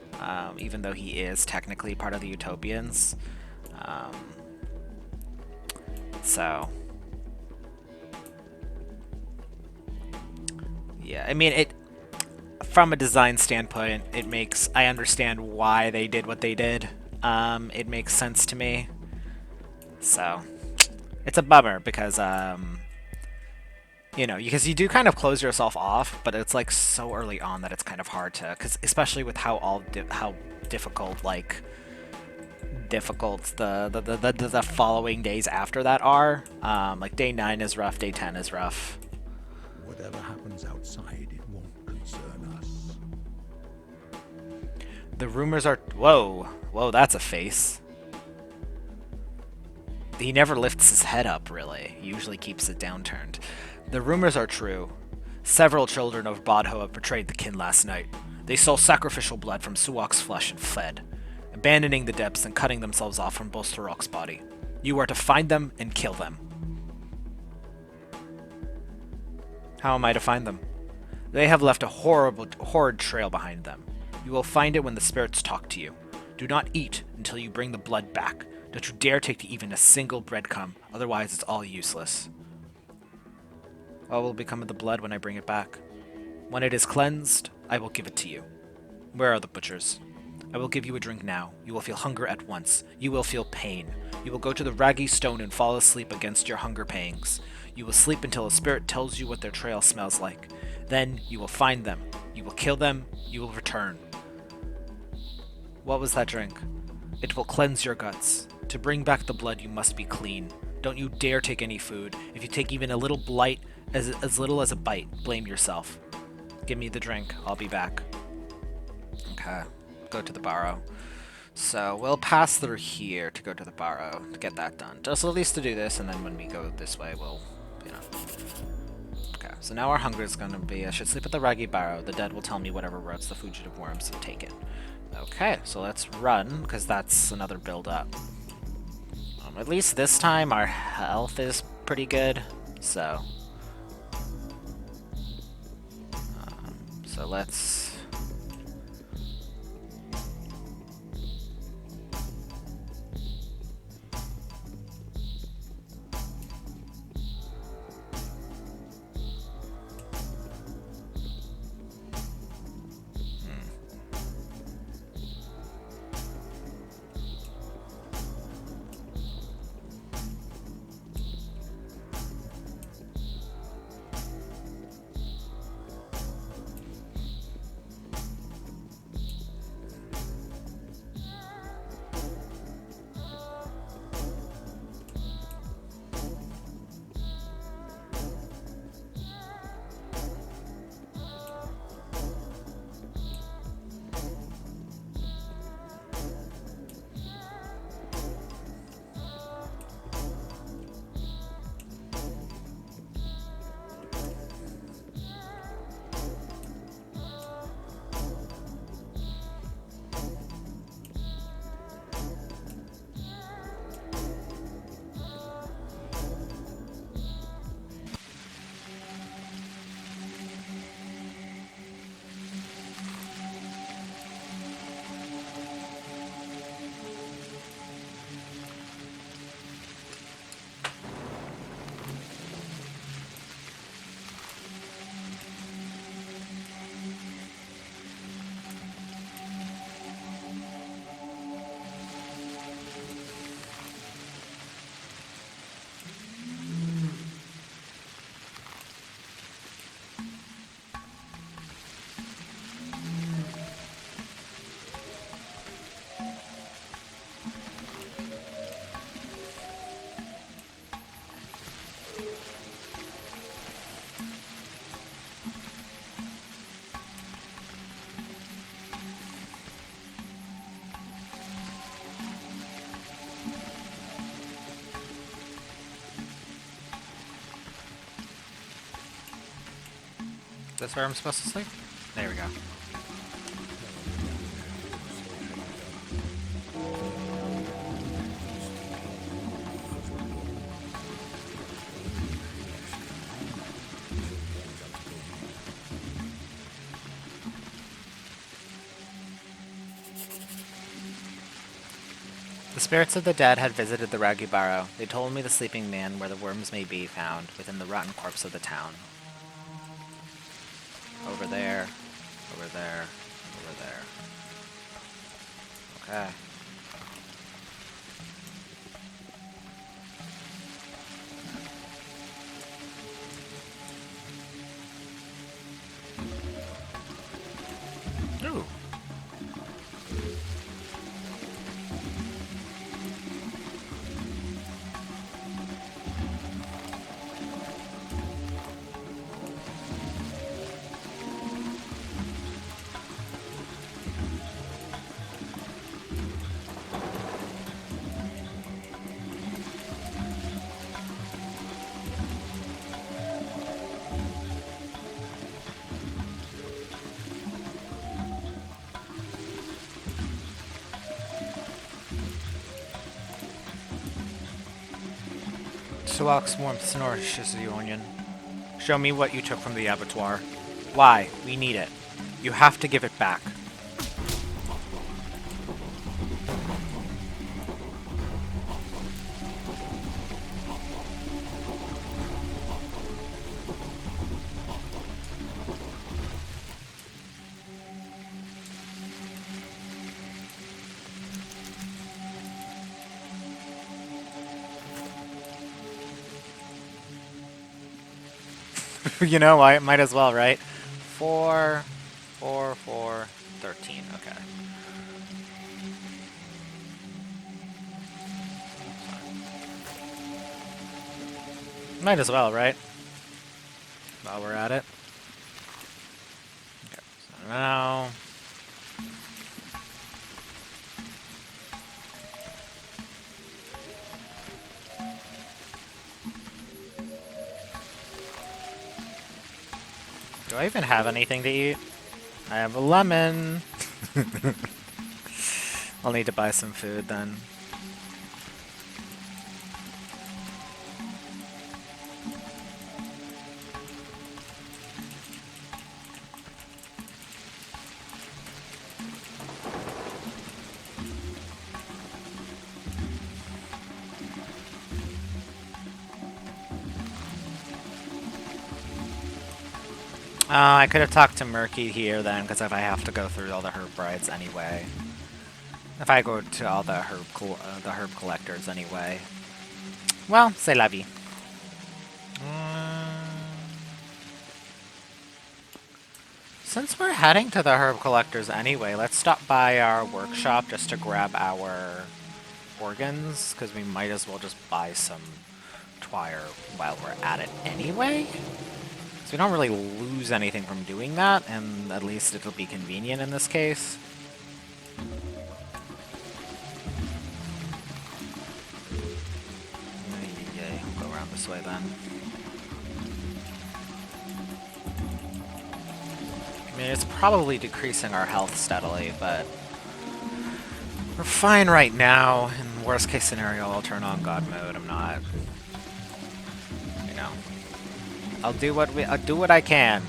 even though he is technically part of the Utopians. So, yeah, I mean, from a design standpoint, I understand why they did what they did. It makes sense to me. So, it's a bummer because, because you do kind of close yourself off, but it's like so early on that it's kind of hard to, because especially with how difficult the following days after that are. Like day 9 is rough, day 10 is rough. Whatever happens outside, it won't concern us. The rumors are... Whoa, that's a face. He never lifts his head up, really. He usually keeps it downturned. The rumors are true. Several children of Bodho have betrayed the kin last night. They stole sacrificial blood from Suok's flesh and fled, abandoning the depths and cutting themselves off from Bolsterok's body. You are to find them and kill them. How am I to find them? They have left a horrid trail behind them. You will find it when the spirits talk to you. Do not eat until you bring the blood back. Don't you dare take even a single breadcrumb, otherwise it's all useless. What will become of the blood when I bring it back? When it is cleansed, I will give it to you. Where are the butchers? I will give you a drink now. You will feel hunger at once. You will feel pain. You will go to the Raggy Stone and fall asleep against your hunger pangs. You will sleep until a spirit tells you what their trail smells like. Then you will find them. You will kill them. You will return. What was that drink? It will cleanse your guts. To bring back the blood, you must be clean. Don't you dare take any food. If you take even a little blight, as little as a bite, blame yourself. Give me the drink. I'll be back. Okay. Go to the barrow. So we'll pass through here to go to the barrow to get that done. Just at least to do this, and then when we go this way, we'll, Okay, so now our hunger is going to be, I should sleep at the Raggy Barrow. The dead will tell me whatever routes the fugitive worms have taken. Okay, so let's run, because that's another build-up. At least this time our health is pretty good, so... so let's... That's where I'm supposed to sleep? There we go. The spirits of the dead had visited the Raggy Barrow. They told me the sleeping man where the worms may be found within the rotten corpse of the town. Over there. Over there. Over there. Okay. Ooh. Shalak's warmth nourishes the onion. Show me what you took from the abattoir. Why? We need it. You have to give it back. You know, I might as well, right? 4, 4, 4, 13. Okay. Might as well, right? While we're at it. Okay, so now... Do I even have anything to eat? I have a lemon. I'll need to buy some food then. I could have talked to Murky here then, because if I have to go through all the herb brides anyway. If I go to all the herb collectors anyway. Well, c'est la vie. Since we're heading to the herb collectors anyway, let's stop by our workshop just to grab our organs, because we might as well just buy some twire while we're at it anyway. So we don't really lose anything from doing that, and at least it'll be convenient in this case. Yay, we'll go around this way then. I mean, it's probably decreasing our health steadily, but we're fine right now. In worst case scenario, I'll turn on God mode. I'm not, you know. I'll do what I can.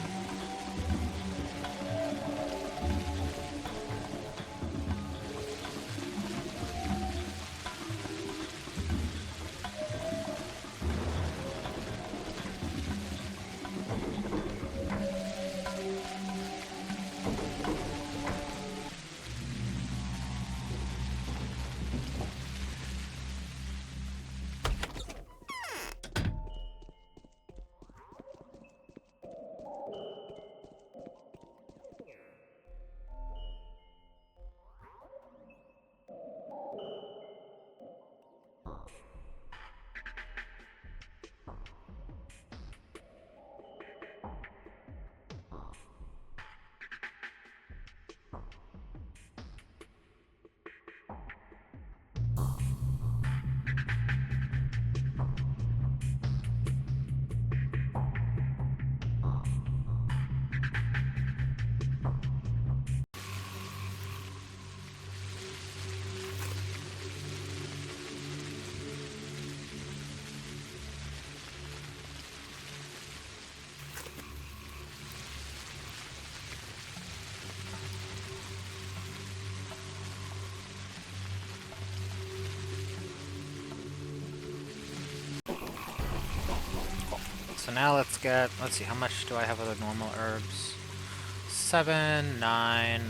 so now let's see, how much do I have of the normal herbs? 7, 9,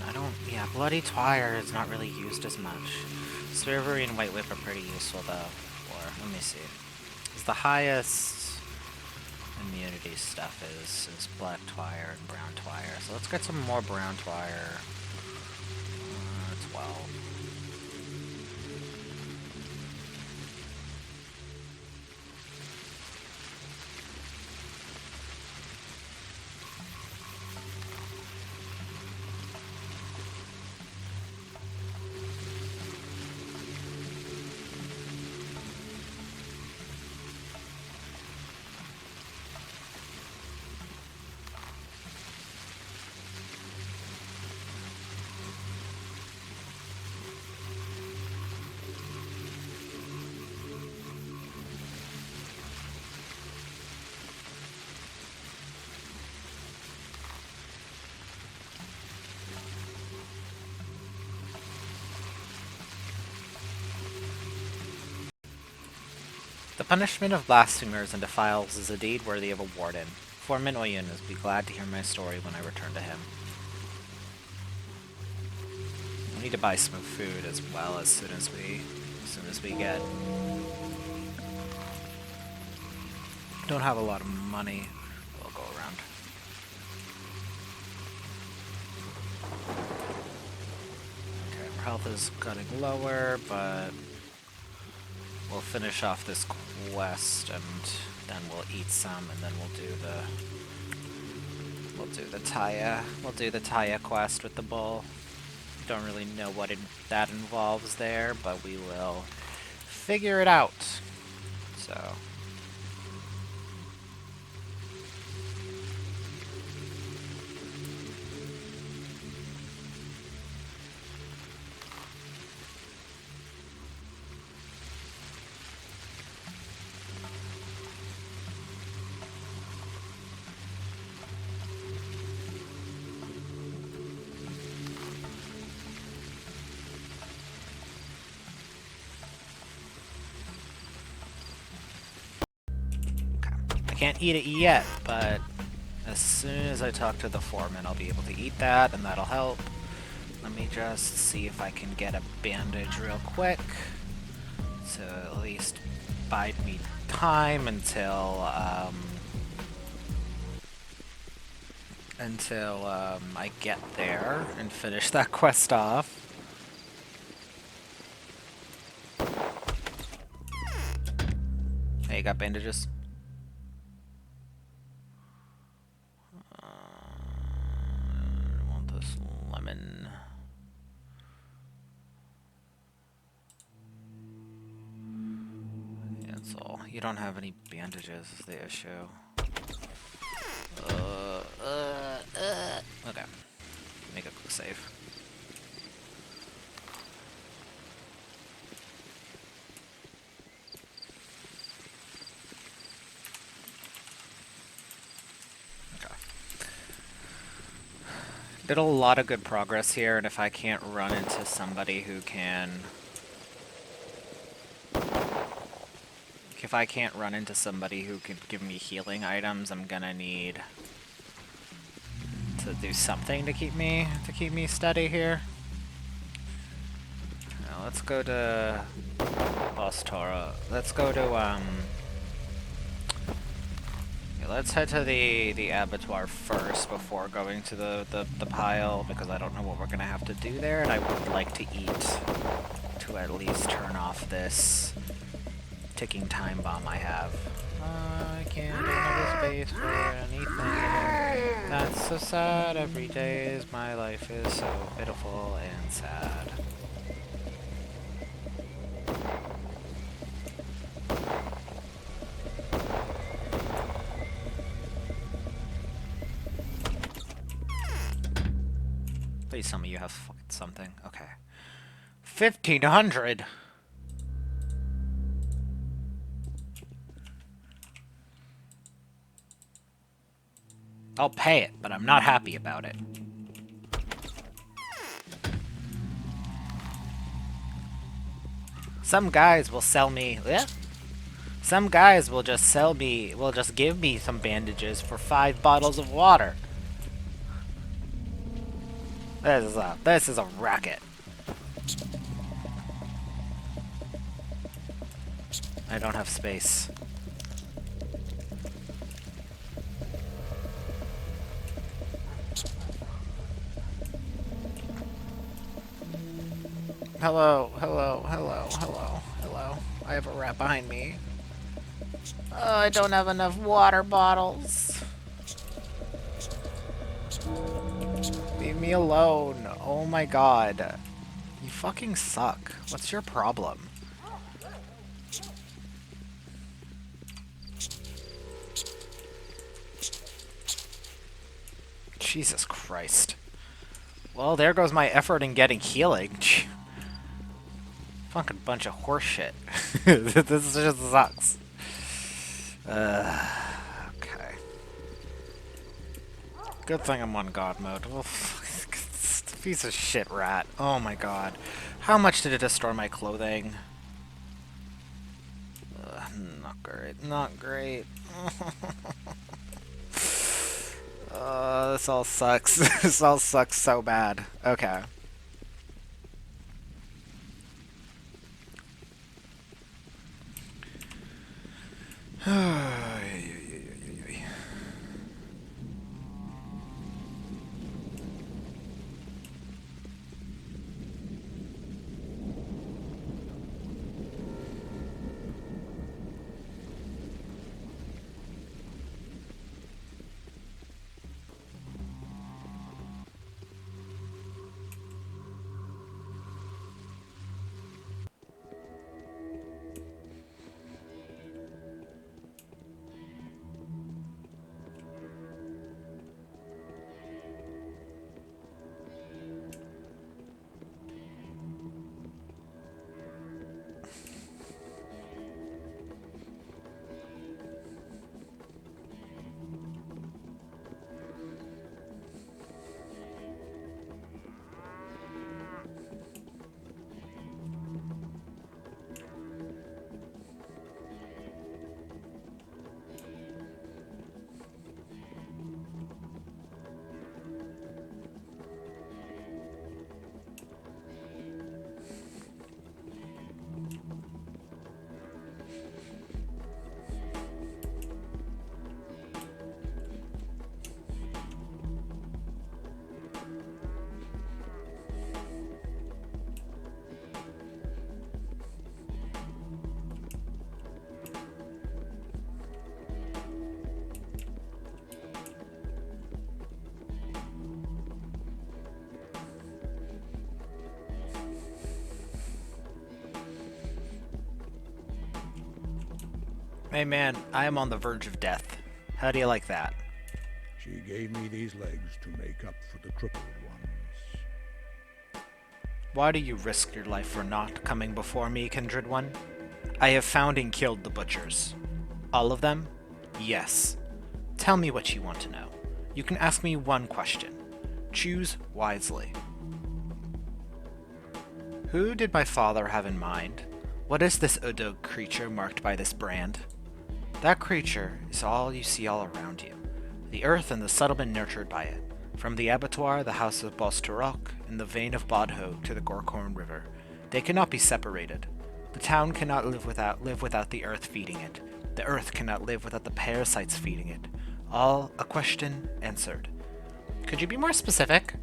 yeah, Bloody Twire is not really used as much. Swervery and White Whip are pretty useful though, let me see. Is the highest immunity stuff is Black Twire and Brown Twire, so let's get some more Brown Twire. 12. The punishment of blasphemers and defiles is a deed worthy of a warden. Foreman Oyun will be glad to hear my story when I return to him. We need to buy some food as well as soon as we get. Don't have a lot of money. We'll go around. Okay, our health is getting lower, but we'll finish off this quest and then we'll eat some and then we'll do the Taya quest with the bull. Don't really know what that involves there, but we will figure it out. So can't eat it yet, but as soon as I talk to the foreman, I'll be able to eat that, and that'll help. Let me just see if I can get a bandage real quick to at least bide me time until I get there and finish that quest off. Hey, you got bandages? I want this lemon. Yeah, that's all. You don't have any bandages is the issue. Okay. Make a quick save. Did a lot of good progress here, and if I can't run into somebody who can... If I can't run into somebody who can give me healing items, I'm gonna need to do something to keep me steady here. Now let's go to Bostora. Let's go to let's head to the abattoir first before going to the pile, because I don't know what we're gonna have to do there, and I would like to eat to at least turn off this ticking time bomb I have. I can't do another space for anything. That's so sad. Every day is my life is so pitiful and sad. Please tell me you have something. Okay. 1,500! I'll pay it, but I'm not happy about it. Some guys will sell me... Some guys will just give me some bandages for 5 bottles of water. This is a racket. I don't have space. Hello, hello, hello, hello, hello. I have a rat behind me. Oh, I don't have enough water bottles. Leave me alone. Oh my god. You fucking suck. What's your problem? Jesus Christ. Well, there goes my effort in getting healing. Fucking bunch of horse shit. This just sucks. Okay. Good thing I'm on God mode. Well, piece of shit rat. Oh my god. How much did it destroy my clothing? Not great. Not great. This all sucks. This all sucks so bad. Okay. Hey man, I am on the verge of death. How do you like that? She gave me these legs to make up for the crippled ones. Why do you risk your life for not coming before me, kindred one? I have found and killed the butchers. All of them? Yes. Tell me what you want to know. You can ask me one question. Choose wisely. Who did my father have in mind? What is this Udug creature marked by this brand? That creature is all you see all around you. The earth and the settlement nurtured by it. From the abattoir, the house of Bosturok, and the vein of Bodho to the Gorkhorn River. They cannot be separated. The town cannot live without the earth feeding it. The earth cannot live without the parasites feeding it. All a question answered. Could you be more specific?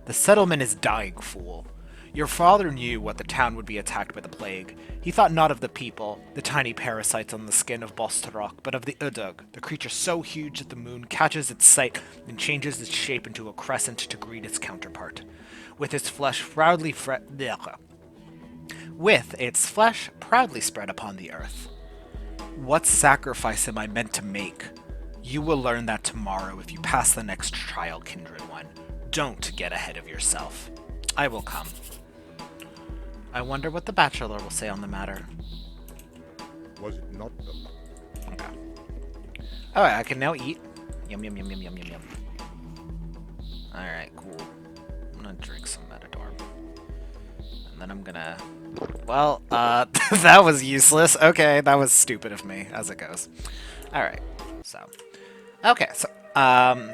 The settlement is dying, fool. Your father knew what the town would be attacked by the plague. He thought not of the people, the tiny parasites on the skin of Bosturok, but of the Udug, the creature so huge that the moon catches its sight and changes its shape into a crescent to greet its counterpart. With its flesh proudly spread upon the earth. What sacrifice am I meant to make? You will learn that tomorrow if you pass the next trial, kindred one. Don't get ahead of yourself. I will come. I wonder what the Bachelor will say on the matter. Was it not the... Okay. Alright, I can now eat. Yum, yum, yum, yum, yum, yum, yum. Alright, cool. I'm gonna drink some Metadorm. And then I'm gonna Well, that was useless. Okay, that was stupid of me, as it goes. Alright, so. Okay, so, I'm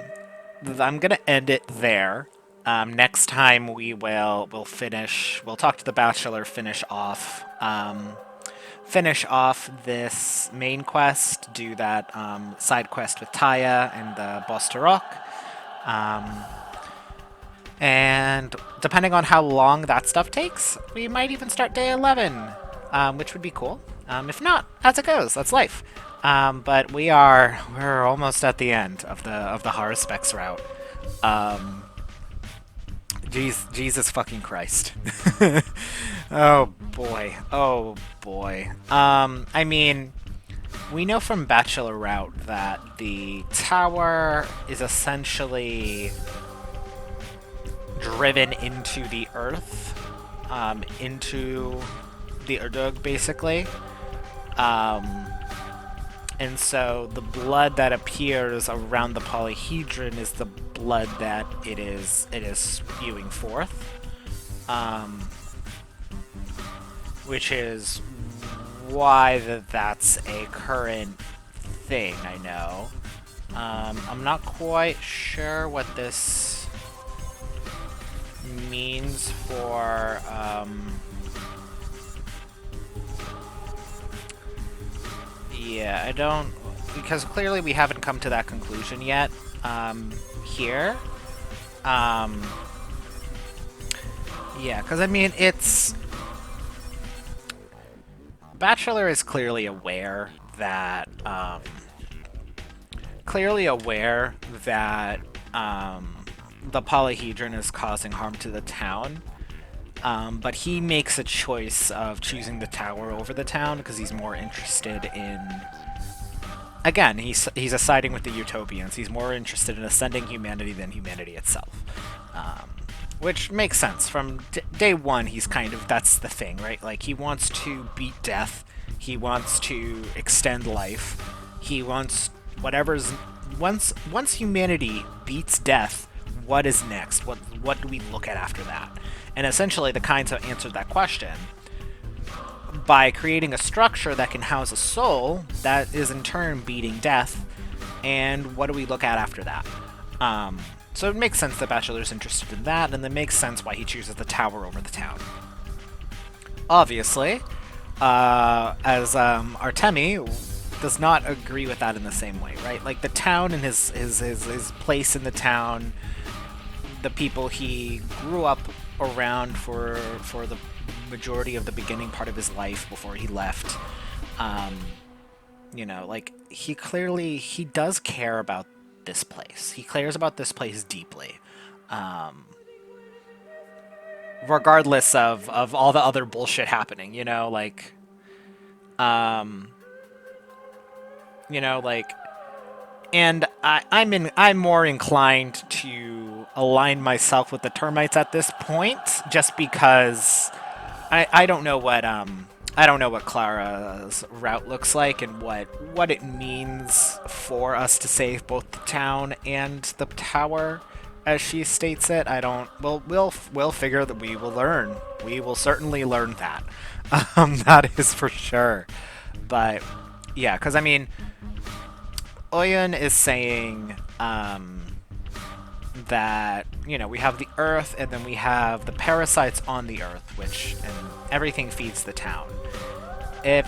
gonna end it there. Next time we'll talk to the Bachelor, finish off this main quest, do that, side quest with Taya and the boss to Rock. And depending on how long that stuff takes, we might even start day 11, which would be cool. If not, as it goes, that's life. But we're almost at the end of the Haruspex route. Jesus fucking Christ. Oh boy. Oh boy. I mean, we know from Bachelor route that the tower is essentially driven into the earth, into the Urdug, basically. And so the blood that appears around the polyhedron is the blood that it is spewing forth, which is why that's a current thing. I know. I'm not quite sure what this means for yeah, I don't, because clearly we haven't come to that conclusion yet here. Yeah, because I mean, Bachelor is clearly aware that the polyhedron is causing harm to the town, but he makes a choice of choosing the tower over the town because he's more interested in... Again, he's siding with the Utopians. He's more interested in ascending humanity than humanity itself. Which makes sense. From day one, he's kind of... That's the thing, right? Like, he wants to beat death. He wants to extend life. He wants whatever's... Once humanity beats death, what is next? What do we look at after that? And essentially, the Kinds have answered that question by creating a structure that can house a soul that is in turn beating death. And what do we look at after that? So it makes sense that Bachelor's interested in that, and it makes sense why he chooses the tower over the town. Obviously, as Artemi does not agree with that in the same way, right? Like, the town and his place in the town, the people he grew up around for the majority of the beginning part of his life before he left, you know, like, he does care about this place. He cares about this place deeply, regardless of all the other bullshit happening, you know, like, and I'm more inclined to align myself with the termites at this point, just because I don't know what Clara's route looks like and what it means for us to save both the town and the tower, as she states it. We'll figure that we will learn. We will certainly learn that. That is for sure. But yeah, because I mean, Oyun is saying that, you know, we have the Earth and then we have the parasites on the Earth, and everything feeds the town. If,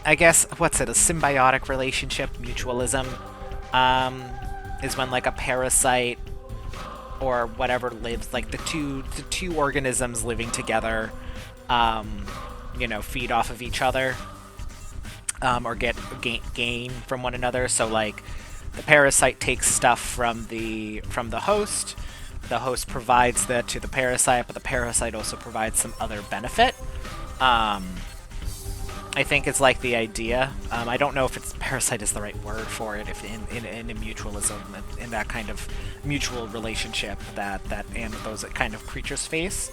I guess, a symbiotic relationship, mutualism, is when, like, a parasite or whatever lives, like, the two organisms living together, you know, feed off of each other, or gain from one another. So, like, the parasite takes stuff from the host. The host provides that to the parasite, but the parasite also provides some other benefit. I think it's like the idea. I don't know if it's parasite is the right word for it. If in a mutualism, in that kind of mutual relationship that and those kind of creatures face.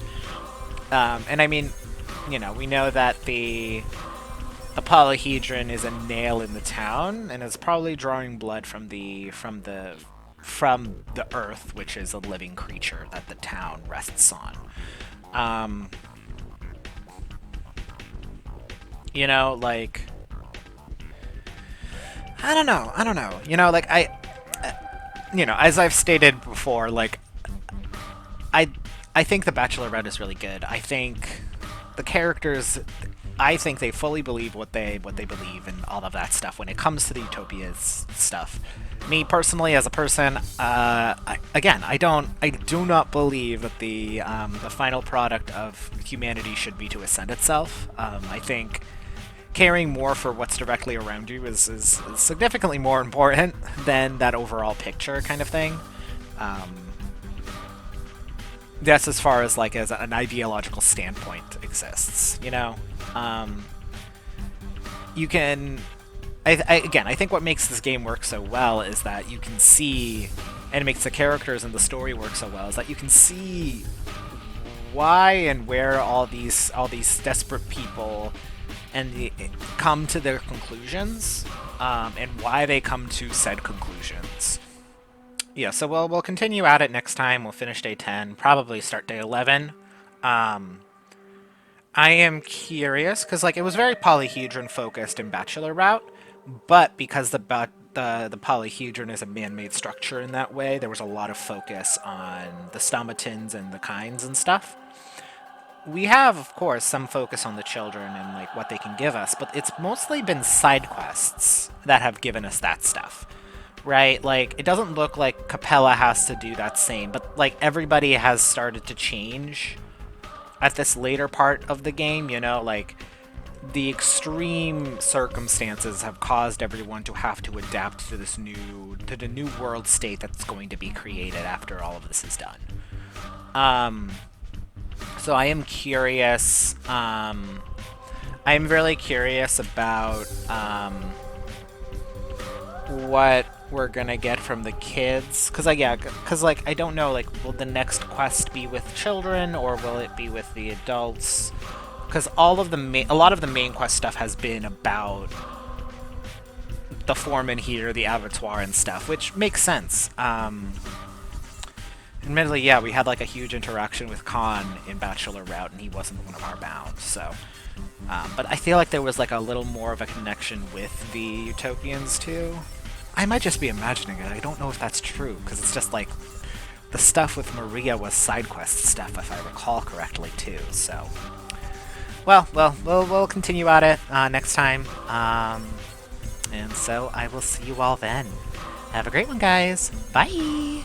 And I mean, you know, we know that the polyhedron is a nail in the town and is probably drawing blood from the earth, which is a living creature that the town rests on. You know, like, I don't know. You know, like, you know, as I've stated before, like, I, I think the Bachelorette is really good. I think the characters, I think they fully believe what they believe and all of that stuff when it comes to the Utopias stuff. Me personally, as a person, I do not believe that the final product of humanity should be to ascend itself. I think caring more for what's directly around you is significantly more important than that overall picture kind of thing. That's as far as like as an ideological standpoint exists, you know. You can, again, I think what makes this game work so well is that you can see, and it makes the characters and the story work so well, is that you can see why and where all these desperate people come to their conclusions, and why they come to said conclusions. Yeah, so we'll continue at it next time. We'll finish day 10, probably start day 11. I am curious, because like it was very polyhedron focused in Bachelor Route, but because the polyhedron is a man-made structure in that way, there was a lot of focus on the stomatins and the kinds and stuff. We have, of course, some focus on the children and like what they can give us, but it's mostly been side quests that have given us that stuff. Right? Like, it doesn't look like Capella has to do that same, but, like, everybody has started to change at this later part of the game, you know? Like, the extreme circumstances have caused everyone to have to adapt to the new world state that's going to be created after all of this is done. So I am curious, I'm really curious about, what we're gonna get from the kids, because like I don't know, like, will the next quest be with children or will it be with the adults? Because a lot of the main quest stuff has been about the foreman here, the abattoir and stuff, which makes sense. Admittedly, yeah, we had like a huge interaction with Khan in Bachelor Route, and he wasn't one of our bounds, so. But I feel like there was like a little more of a connection with the Utopians too. I might just be imagining it. I don't know if that's true, because it's just like the stuff with Maria was side quest stuff, if I recall correctly too. So, well, we'll continue at it next time, and so I will see you all then. Have a great one, guys. Bye.